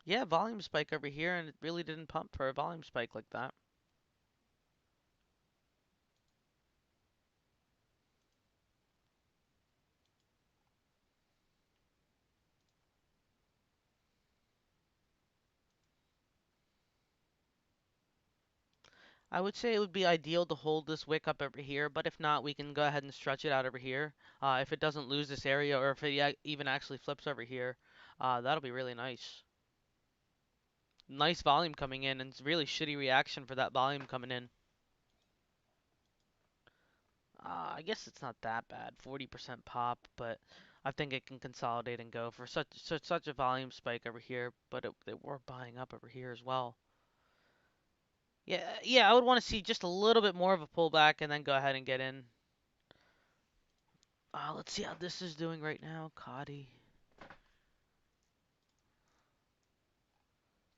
Yeah, volume spike over here, and it really didn't pump for a volume spike like that. I would say it would be ideal to hold this wick up over here, but if not, we can go ahead and stretch it out over here. If it doesn't lose this area, or if it even actually flips over here, that'll be really nice. Nice volume coming in, and it's really shitty reaction for that volume coming in. I guess it's not that bad, 40% pop, but I think it can consolidate and go for such a volume spike over here. But they were buying up over here as well. Yeah, yeah, I would want to see just a little bit more of a pullback and then go ahead and get in. Let's see how this is doing right now, Cody.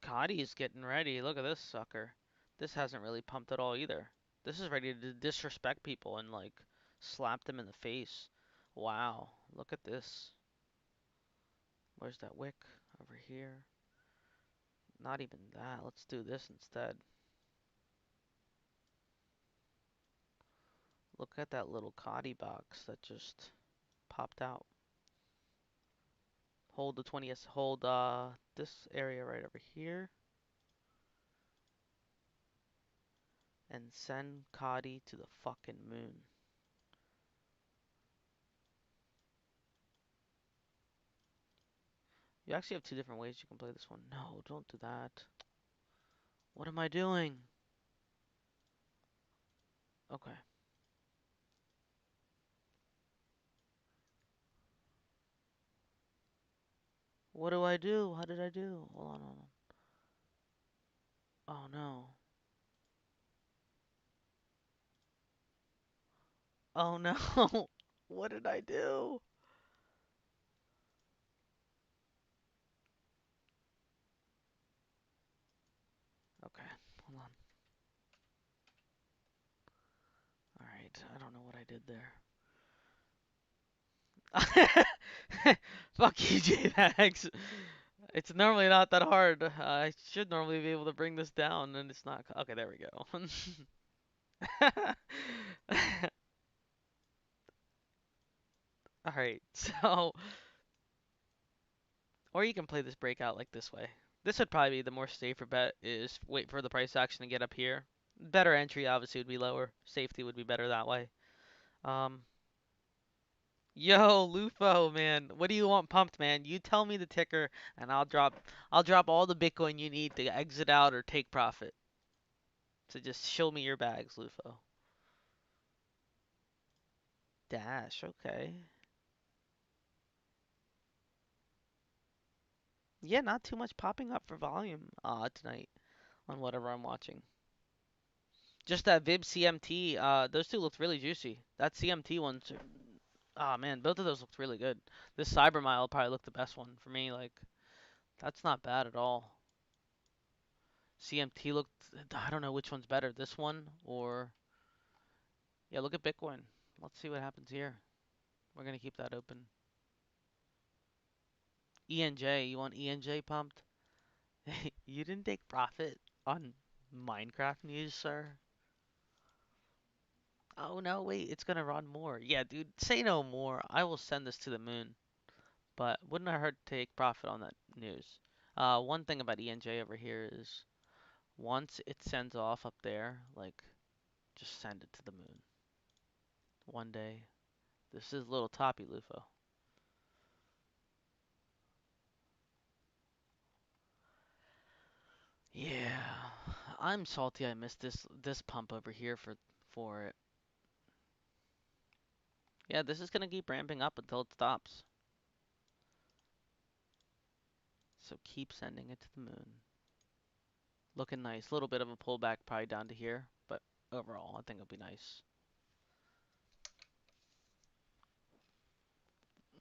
Cody is getting ready. Look at this sucker. This hasn't really pumped at all either. This is ready to disrespect people and like slap them in the face. Wow, look at this. Where's that wick? Over here. Not even that. Let's do this instead. Look at that little Cody box that just popped out. Hold the 20s. Hold this area right over here. And send Cody to the fucking moon. You actually have two different ways you can play this one. No, don't do that. What am I doing? Okay. What do I do? How did I do? Hold on, hold on. Oh no. Oh no. What did I do? Okay, hold on. Alright, I don't know what I did there. Fuck you, J-Max. It's normally not that hard. I should normally be able to bring this down, and it's not. Okay, there we go. All right, so or you can play this breakout like this way. This would probably be the more safer bet is wait for the price action to get up here. Better entry obviously would be lower. Safety would be better that way. Um, Yo, Lufo, man, what do you want pumped, man? You tell me the ticker, and I'll drop all the Bitcoin you need to exit out or take profit. So just show me your bags, Lufo. Dash, okay. Yeah, not too much popping up for volume tonight on whatever I'm watching. Just that Vib CMT, those two looked really juicy. That CMT one's, ah man, both of those looked really good. This Cyber Mile probably looked the best one for me. Like, that's not bad at all. CMT looked, I don't know which one's better, this one or, yeah, look at Bitcoin. Let's see what happens here. We're gonna keep that open. ENJ, you want ENJ pumped? You didn't take profit on Minecraft news, sir? Oh no, wait, it's gonna run more. Yeah, dude, say no more. I will send this to the moon. But wouldn't it hurt to take profit on that news? One thing about ENJ over here is once it sends off up there, like, just send it to the moon. One day. This is a little toppy, Lufo. Yeah, I'm salty I missed this pump over here for it. Yeah, this is gonna keep ramping up until it stops. So keep sending it to the moon. Looking nice. A little bit of a pullback probably down to here, but overall I think it'll be nice.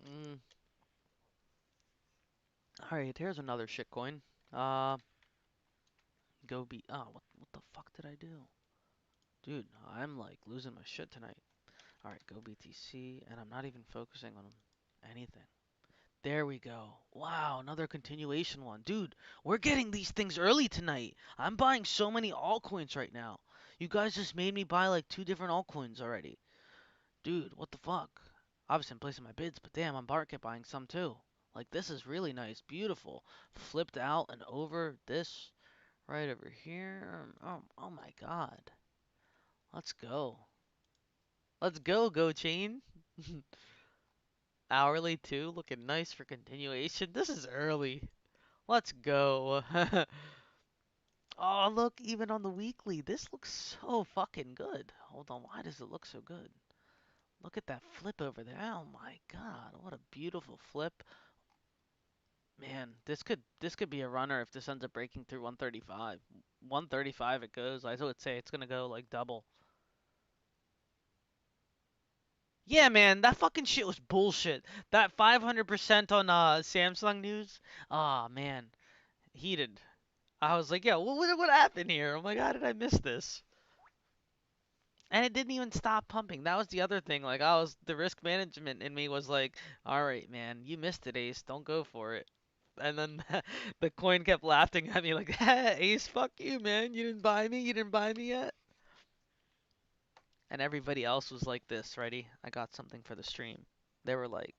Mm. All right, here's another shitcoin. Uh, go be. Oh, what the fuck did I do, dude? I'm like losing my shit tonight. All right, go BTC, and I'm not even focusing on anything. There we go. Wow, another continuation one. Dude, we're getting these things early tonight. I'm buying so many altcoins right now. You guys just made me buy like two different altcoins already. Dude, what the fuck? Obviously, I'm placing my bids, but damn, I'm market buying some too. Like, this is really nice. Beautiful. Flipped out and over this right over here. Oh my god. Let's go. Let's go, chain. Hourly too, looking nice for continuation. This is early. Let's go. Oh, look, even on the weekly, this looks so fucking good. Hold on, why does it look so good? Look at that flip over there. Oh my god, what a beautiful flip. Man, this could be a runner if this ends up breaking through 135. 135 it goes. I would say it's gonna go like double. Yeah, man, that fucking shit was bullshit. That 500% on Samsung news. Ah, man, heated. I was like, yeah, what happened here? I'm like, how did I miss this? And it didn't even stop pumping. That was the other thing. Like, the risk management in me was like, all right, man, you missed it, Ace. Don't go for it. And then the coin kept laughing at me like, hey, Ace, fuck you, man. You didn't buy me. You didn't buy me yet. And everybody else was like this. Ready? I got something for the stream. They were like,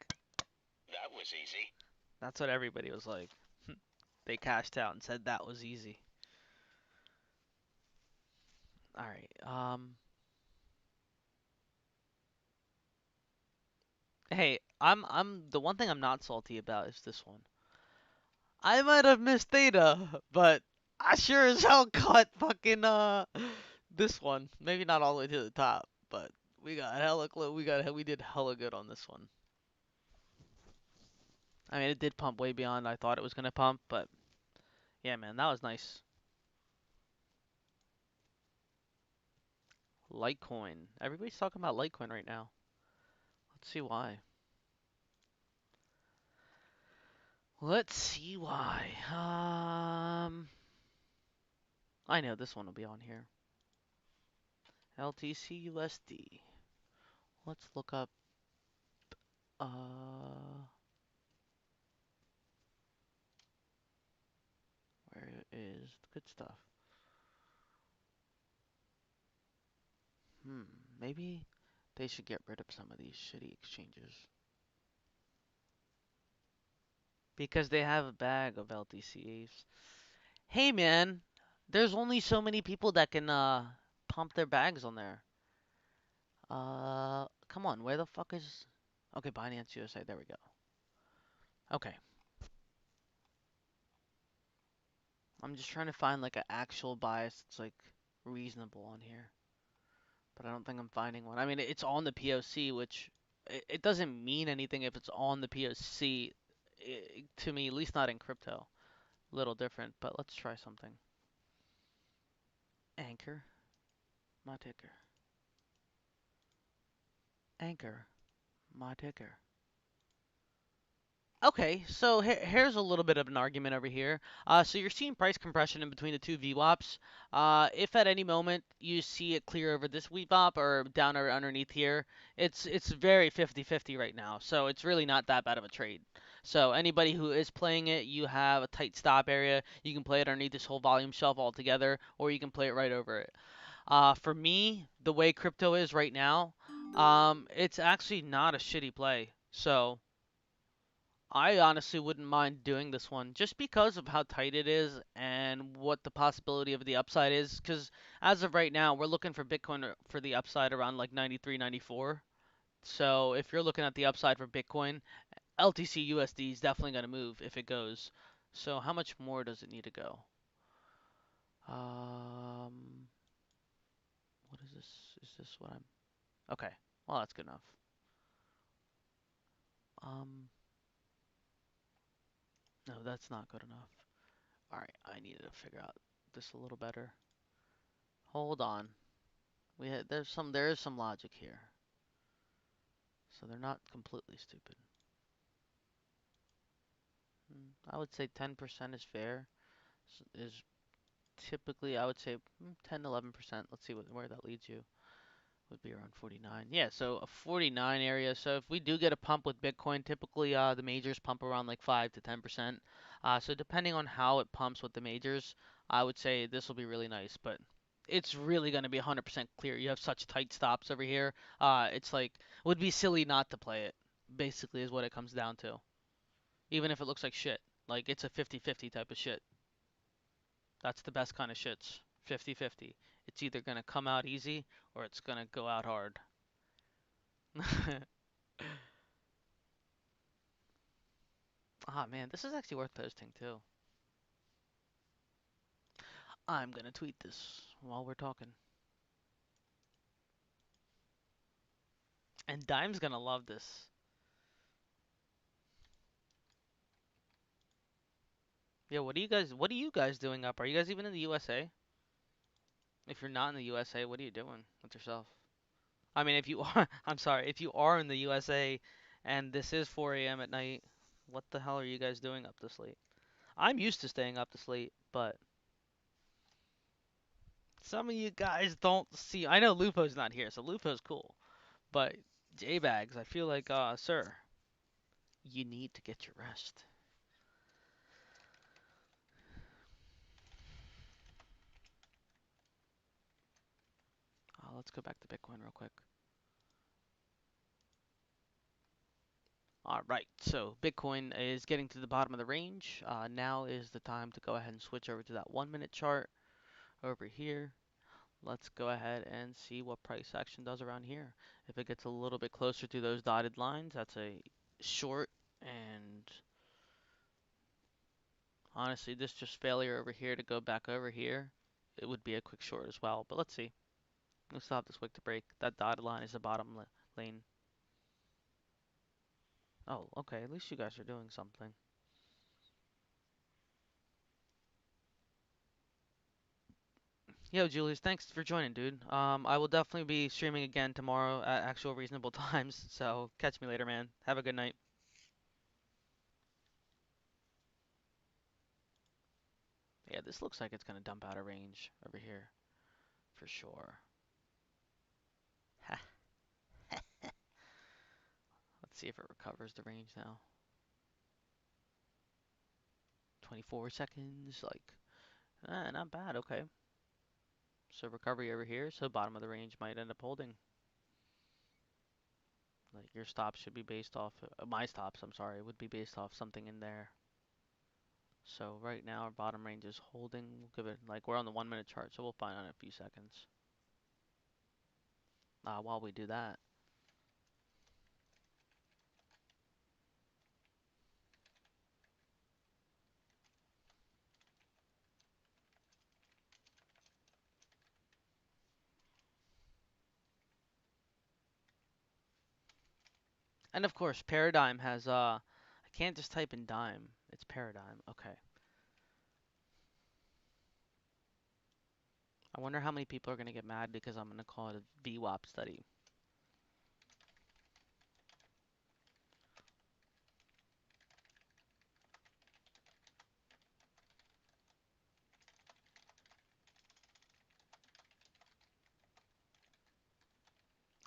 that was easy. that's what everybody was like. They cashed out and said that was easy. All right. Hey, I'm the one thing I'm not salty about is this one. I might have missed data, but I sure as hell caught fucking this one. Maybe not all the way to the top, but we got hella close. We did hella good on this one. I mean, it did pump way beyond I thought it was gonna pump, but yeah, man, that was nice. Litecoin. Everybody's talking about Litecoin right now. Let's see why. Let's see why. I know this one will be on here. LTC USD. Let's look up. Uh, is good stuff. Hmm, maybe they should get rid of some of these shitty exchanges because they have a bag of LTCAs. Hey man, there's only so many people that can pump their bags on there. Come on, where the fuck is? Okay, Binance USA. There we go. Okay, I'm just trying to find like an actual bias that's like reasonable on here, but I don't think I'm finding one. I mean, it's on the POC, which it doesn't mean anything if it's on the POC. To me, at least not in crypto. A little different, but let's try something. Anchor, my ticker. Anchor, my ticker. Okay, so here's a little bit of an argument over here. So you're seeing price compression in between the two VWAPs. If at any moment you see it clear over this VWAP or down or underneath here, it's very 50-50 right now. So it's really not that bad of a trade. So anybody who is playing it, you have a tight stop area. You can play it underneath this whole volume shelf altogether, or you can play it right over it. For me, the way crypto is right now, it's actually not a shitty play. So. I honestly wouldn't mind doing this one just because of how tight it is and what the possibility of the upside is. Because as of right now, we're looking for Bitcoin for the upside around like 93, 94. So if you're looking at the upside for Bitcoin, LTC USD is definitely going to move if it goes. So how much more does it need to go? Um, what is this? Is this what I'm? Okay. Well, that's good enough. Um, no, that's not good enough. All right, I needed to figure out this a little better. Hold on. There is some logic here. So they're not completely stupid. I would say 10% is fair. Is typically I would say 10 11%. Let's see where that leads you. Would be around 49. Yeah, so a 49 area. So if we do get a pump with Bitcoin, typically the majors pump around like 5 to 10%. So depending on how it pumps with the majors, I would say this will be really nice, but it's really going to be 100% clear. You have such tight stops over here. It's like would be silly not to play it. Basically is what it comes down to. Even if it looks like shit. Like it's a 50-50 type of shit. That's the best kind of shits. 50-50. It's either going to come out easy or it's going to go out hard. Ah, man, this is actually worth posting too. I'm gonna tweet this while we're talking. And Dime's gonna love this. Yeah, what are you guys doing up? Are you guys even in the USA? If you're not in the USA, what are you doing with yourself? I mean, if you are, I'm sorry, if you are in the USA and this is 4 a.m. at night, what the hell are you guys doing up this late? I'm used to staying up this late, but some of you guys don't see. I know Lupo's not here, so Lupo's cool. But J-Bags, I feel like, sir, you need to get your rest. Let's go back to Bitcoin real quick. All right, so Bitcoin is getting to the bottom of the range. Now is the time to go ahead and switch over to that 1 minute chart over here. Let's go ahead and see what price action does around here. If it gets a little bit closer to those dotted lines, that's a short. And honestly, this just failure over here to go back over here, it would be a quick short as well. But let's see. Let's stop this wick to break. That dotted line is the bottom lane. Oh, okay. At least you guys are doing something. Yo, Julius, thanks for joining, dude. I will definitely be streaming again tomorrow at actual reasonable times, so catch me later, man. Have a good night. Yeah, this looks like it's gonna dump out of range over here, for sure. Let's see if it recovers the range now. 24 seconds, like, Not bad. Okay. So recovery over here. So bottom of the range might end up holding. Like your stops should be based off. My stops, I'm sorry, would be based off something in there. So right now our bottom range is holding. We'll give it like we're on the 1 minute chart, so we'll find out in a few seconds. While we do that, and of course paradigm has I can't just type in dime. It's paradigm. Okay. I wonder how many people are gonna get mad because I'm gonna call it a VWAP study.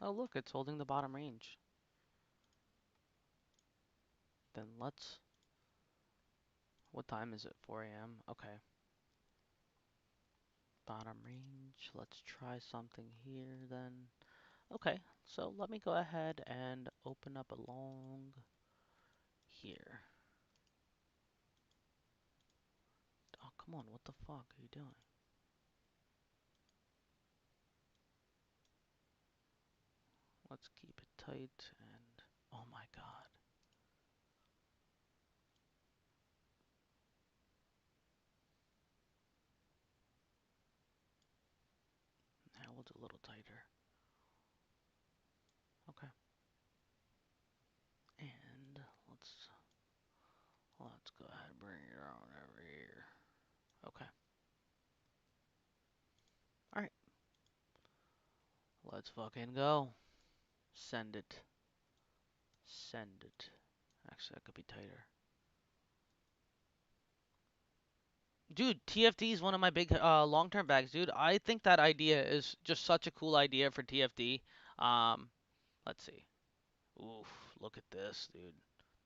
Oh look, it's holding the bottom range. Then let's. What time is it? 4 a.m. Okay. Bottom range. Let's try something here then. Okay, so let me go ahead and open up a long here. Oh, come on, what the fuck are you doing? Let's keep it tight and oh my god. Now we'll do a little tighter. Okay. And let's go ahead and bring it on over here. Okay. Alright. Let's fucking go. Send it. Send it. Actually, that could be tighter. Dude, TFD is one of my big long-term bags, dude. I think that idea is just such a cool idea for TFD. Um, let's see. Oof, look at this, dude.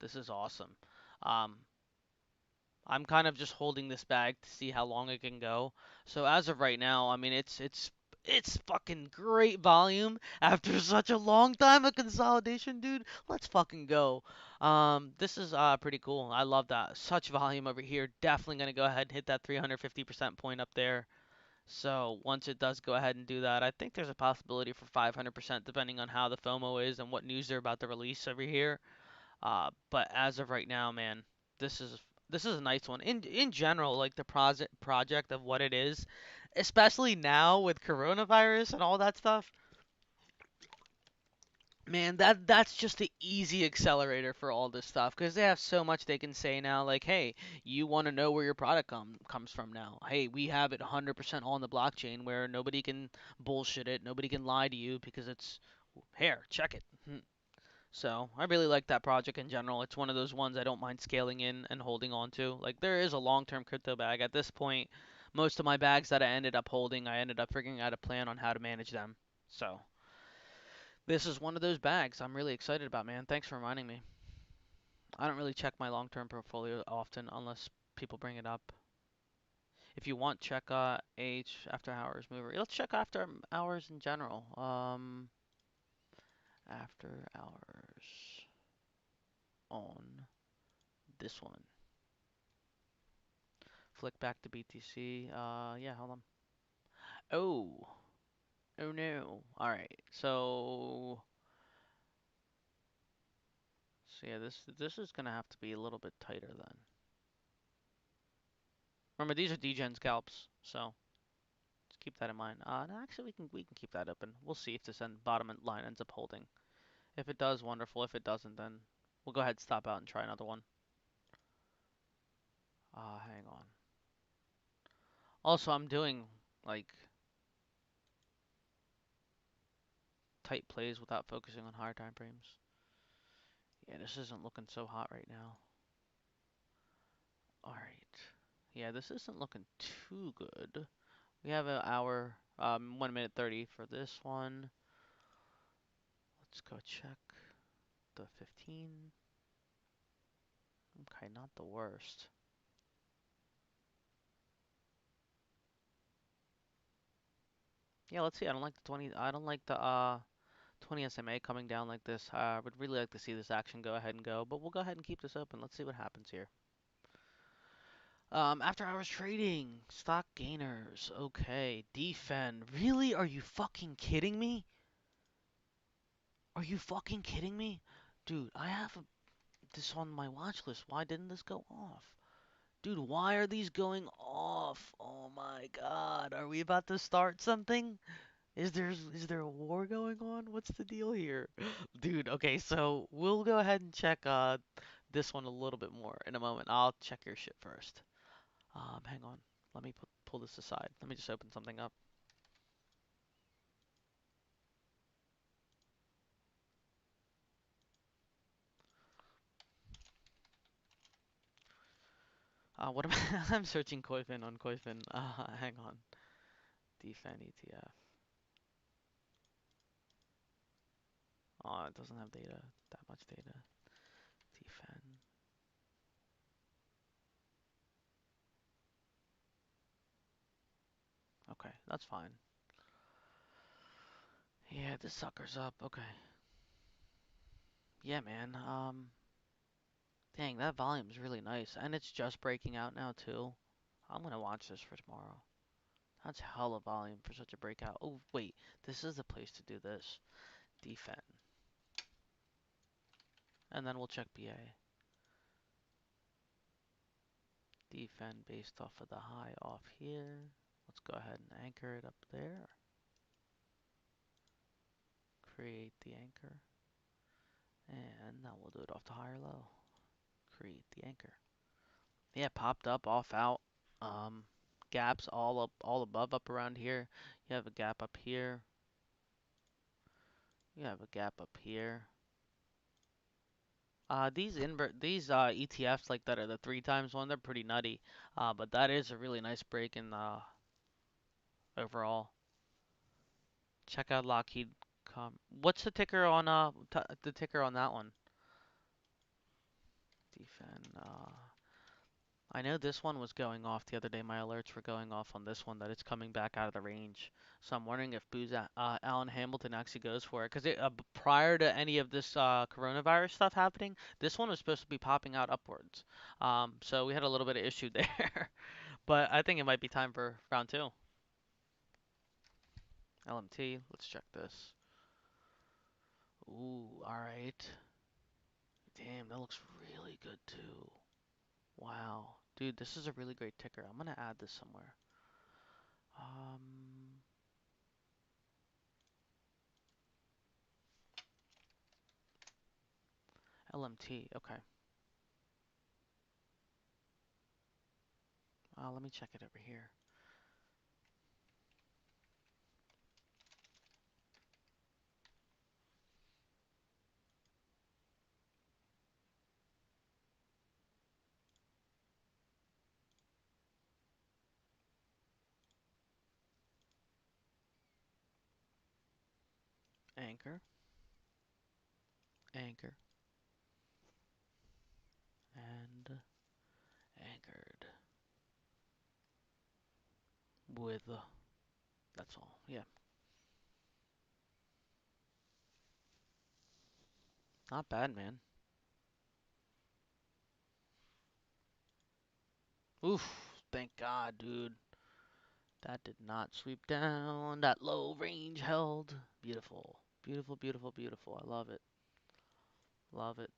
This is awesome. Um, I'm kind of just holding this bag to see how long it can go. So as of right now, I mean it's fucking great volume after such a long time of consolidation, dude. Let's fucking go. This is pretty cool. I love that. Such volume over here. Definitely gonna go ahead and hit that 350% point up there. So once it does go ahead and do that, I think there's a possibility for 500% depending on how the FOMO is and what news they're about to release over here. But as of right now, man, this is this is a nice one. In general, like the project of what it is, especially now with coronavirus and all that stuff, man, that's just the easy accelerator for all this stuff because they have so much they can say now. Like, hey, you want to know where your product comes from now? Hey, we have it 100% on the blockchain where nobody can bullshit it, nobody can lie to you because it's here, check it. So I really like that project in general. It's one of those ones I don't mind scaling in and holding on to. Like there is a long-term crypto bag. At this point, most of my bags that I ended up holding, I ended up figuring out a plan on how to manage them. So this is one of those bags I'm really excited about, man. Thanks for reminding me. I don't really check my long-term portfolio often unless people bring it up. If you want, check H after hours mover. Let's check after hours in general. After hours on this one. Flick back to BTC. Yeah, hold on. Oh, oh no. All right. So yeah, this is gonna have to be a little bit tighter then. Remember, these are degen scalps, so just keep that in mind. No, actually, we can keep that open. We'll see if this bottom line ends up holding. If it does, wonderful. If it doesn't, then we'll go ahead and stop out and try another one. Hang on. Also, I'm doing like tight plays without focusing on higher time frames. Yeah, this isn't looking so hot right now. Alright. Yeah, this isn't looking too good. We have an hour, 1 minute 30 for this one. Let's go check the 15. Okay, not the worst. Yeah, let's see. I don't like the 20. I don't like the 20 SMA coming down like this. I would really like to see this action go ahead and go, but we'll go ahead and keep this open. Let's see what happens here. After hours trading, stock gainers. Okay, defend. Really? Are you fucking kidding me? Are you fucking kidding me? Dude, I have this on my watch list. Why didn't this go off? Dude, why are these going off? Oh my god, are we about to start something? Is there a war going on? What's the deal here? Dude, okay, so we'll go ahead and check this one a little bit more in a moment. I'll check your shit first. Hang on. Let me pull this aside. Let me just open something up. What am I? I'm searching Koifin on Koifin. Hang on. Defend ETF. Oh, it doesn't have data. That much data. Defend. Okay, that's fine. Yeah, this sucker's up. Okay. Yeah, man. Dang, that volume's really nice, and it's just breaking out now too. I'm gonna watch this for tomorrow. That's hella volume for such a breakout. Oh, wait, this is the place to do this. Defend. And then we'll check BA. Defend based off of the high off here. Let's go ahead and anchor it up there. Create the anchor. And now we'll do it off the higher low. Create the anchor. Yeah, popped up, off out. Um, Gaps all up, all above, up around here. You have a gap up here. You have a gap up here. These ETFs like that are the three times one. They're pretty nutty. But that is a really nice break in overall. Check out Lockheed. What's the ticker on the ticker on that one? Defend. I know this one was going off the other day. My alerts were going off on this one that it's coming back out of the range. So I'm wondering if Alan Hamilton actually goes for it because prior to any of this coronavirus stuff happening, this one was supposed to be popping out upwards. So we had a little bit of issue there, but I think it might be time for round two. LMT. Let's check this. Ooh, all right. Damn, that looks really good too. Wow, dude, this is a really great ticker. I'm gonna add this somewhere. Um. LMT. Okay. Let me check it over here. Anchor, anchor, and anchored with. That's all. Yeah. Not bad, man. Oof. Thank God, dude. That did not sweep down. That low range held. Beautiful. Beautiful, beautiful, beautiful. I love it. Love it.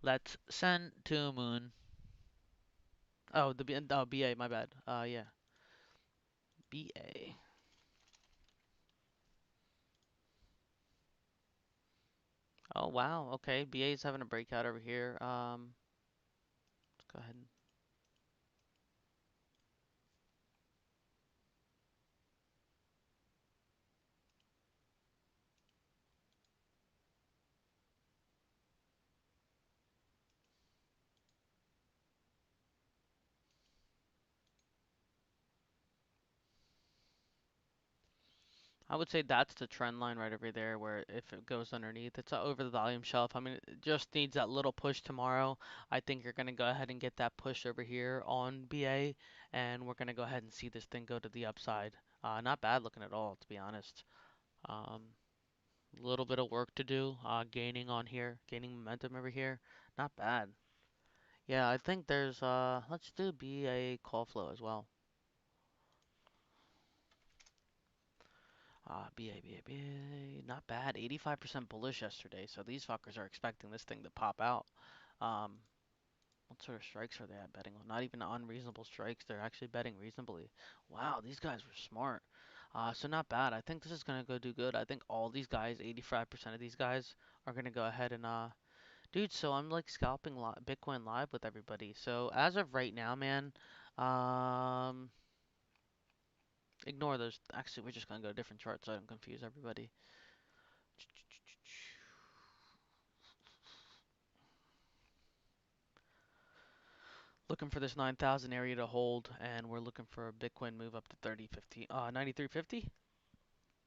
Let's send to moon. Oh, BA, my bad. Yeah. BA. Oh, wow. Okay. BA's having a breakout over here. Let's go ahead and I would say that's the trend line right over there where if it goes underneath, it's over the volume shelf. I mean, it just needs that little push tomorrow. I think you're going to go ahead and get that push over here on BA, and we're going to go ahead and see this thing go to the upside. Not bad looking at all, to be honest. Um, a little bit of work to do, gaining on here, gaining momentum over here. Not bad. Yeah, I think there's, let's do BA call flow as well. BA, not bad. 85% bullish yesterday, so these fuckers are expecting this thing to pop out. Um, what sort of strikes are they at betting on? Not even unreasonable strikes, they're actually betting reasonably. Wow, these guys were smart. So not bad. I think this is gonna go do good. I think all these guys, 85% of these guys, are gonna go ahead and dude. So I'm like scalping Bitcoin live with everybody. So as of right now, man, um, ignore those. Actually, we're just gonna go to different charts so I don't confuse everybody. Looking for this 9,000 area to hold, and we're looking for a Bitcoin move up to 3050, 9350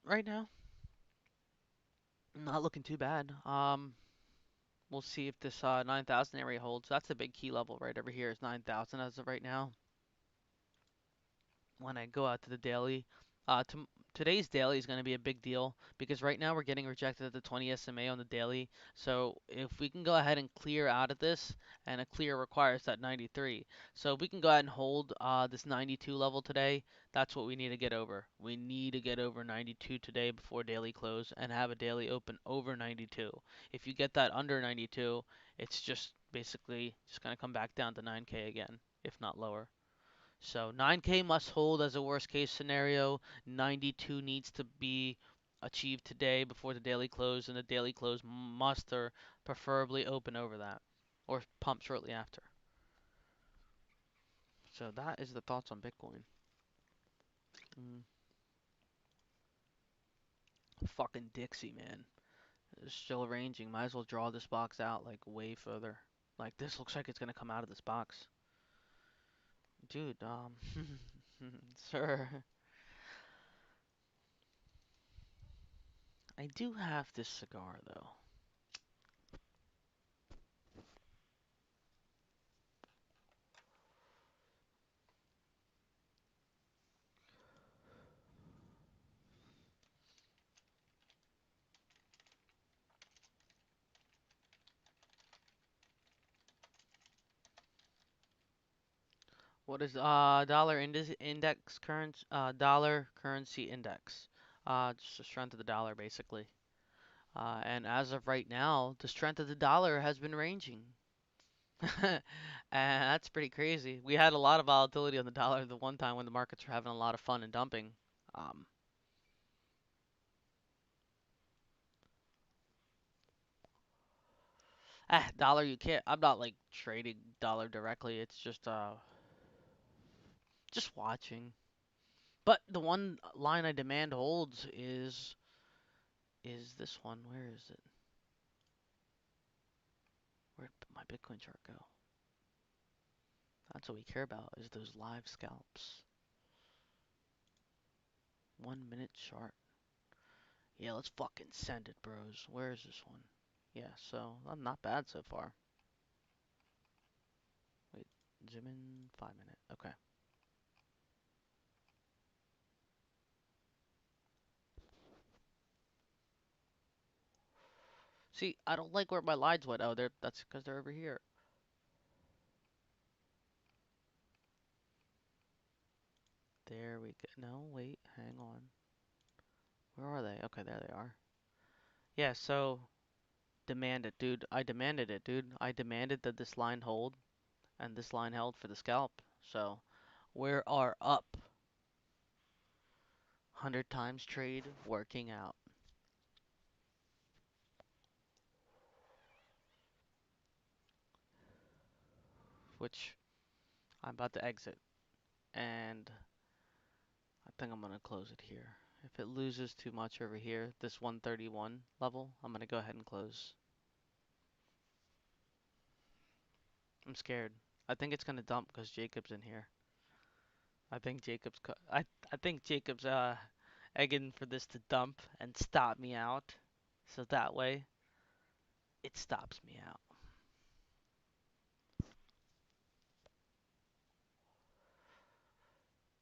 right now. Not looking too bad. We'll see if this 9,000 area holds. That's the big key level right over here is 9,000 as of right now. When I go out to the daily. Today's daily is going to be a big deal because right now we're getting rejected at the 20 SMA on the daily. So if we can go ahead and clear out of this, and a clear requires that 93. So if we can go ahead and hold this 92 level today, that's what we need to get over. We need to get over 92 today before daily close and have a daily open over 92. If you get that under 92, it's just basically just going to come back down to 9K again, if not lower. So 9K must hold as a worst case scenario. 92 needs to be achieved today before the daily close, and the daily close must or preferably open over that or pump shortly after. So that is the thoughts on Bitcoin. Mm, fucking Dixie, man. It's still ranging. Might as well draw this box out like way further. Like this looks like it's gonna come out of this box. Dude, sir, I do have this cigar though. What is dollar currency index? Just the strength of the dollar basically. And as of right now, the strength of the dollar has been ranging. And that's pretty crazy. We had a lot of volatility on the dollar the one time when the markets were having a lot of fun and dumping. Um, dollar you can't. I'm not like trading dollar directly. It's just watching. But the one line I demand holds is this one. Where is it? Where'd my Bitcoin chart go? That's what we care about is those live scalps. 1 minute chart. Yeah, let's fucking send it, bros. Where is this one? Yeah, so I'm not bad so far. Wait, zoom in 5 minute. Okay. See, I don't like where my lines went. Oh, that's because they're over here. There we go. No, wait, hang on. Where are they? Okay, there they are. Yeah, so demand it, dude. I demanded it, dude. I demanded that this line hold and this line held for the scalp. So we are up. 100 times trade working out, which I'm about to exit. And I think I'm going to close it here. If it loses too much over here, this 131 level, I'm going to go ahead and close. I'm scared. I think it's going to dump because Jacob's in here. I think Jacob's egging for this to dump and stop me out. So that way, it stops me out.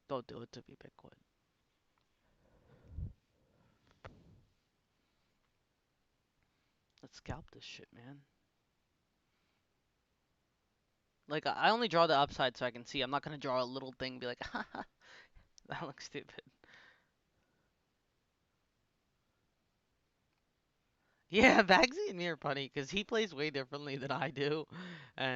Don't do it to me, Bitcoin. Let's scalp this shit, man. Like, I only draw the upside so I can see. I'm not gonna draw a little thing and be like, haha, that looks stupid. Yeah, Bagsy and me are funny because he plays way differently than I do. And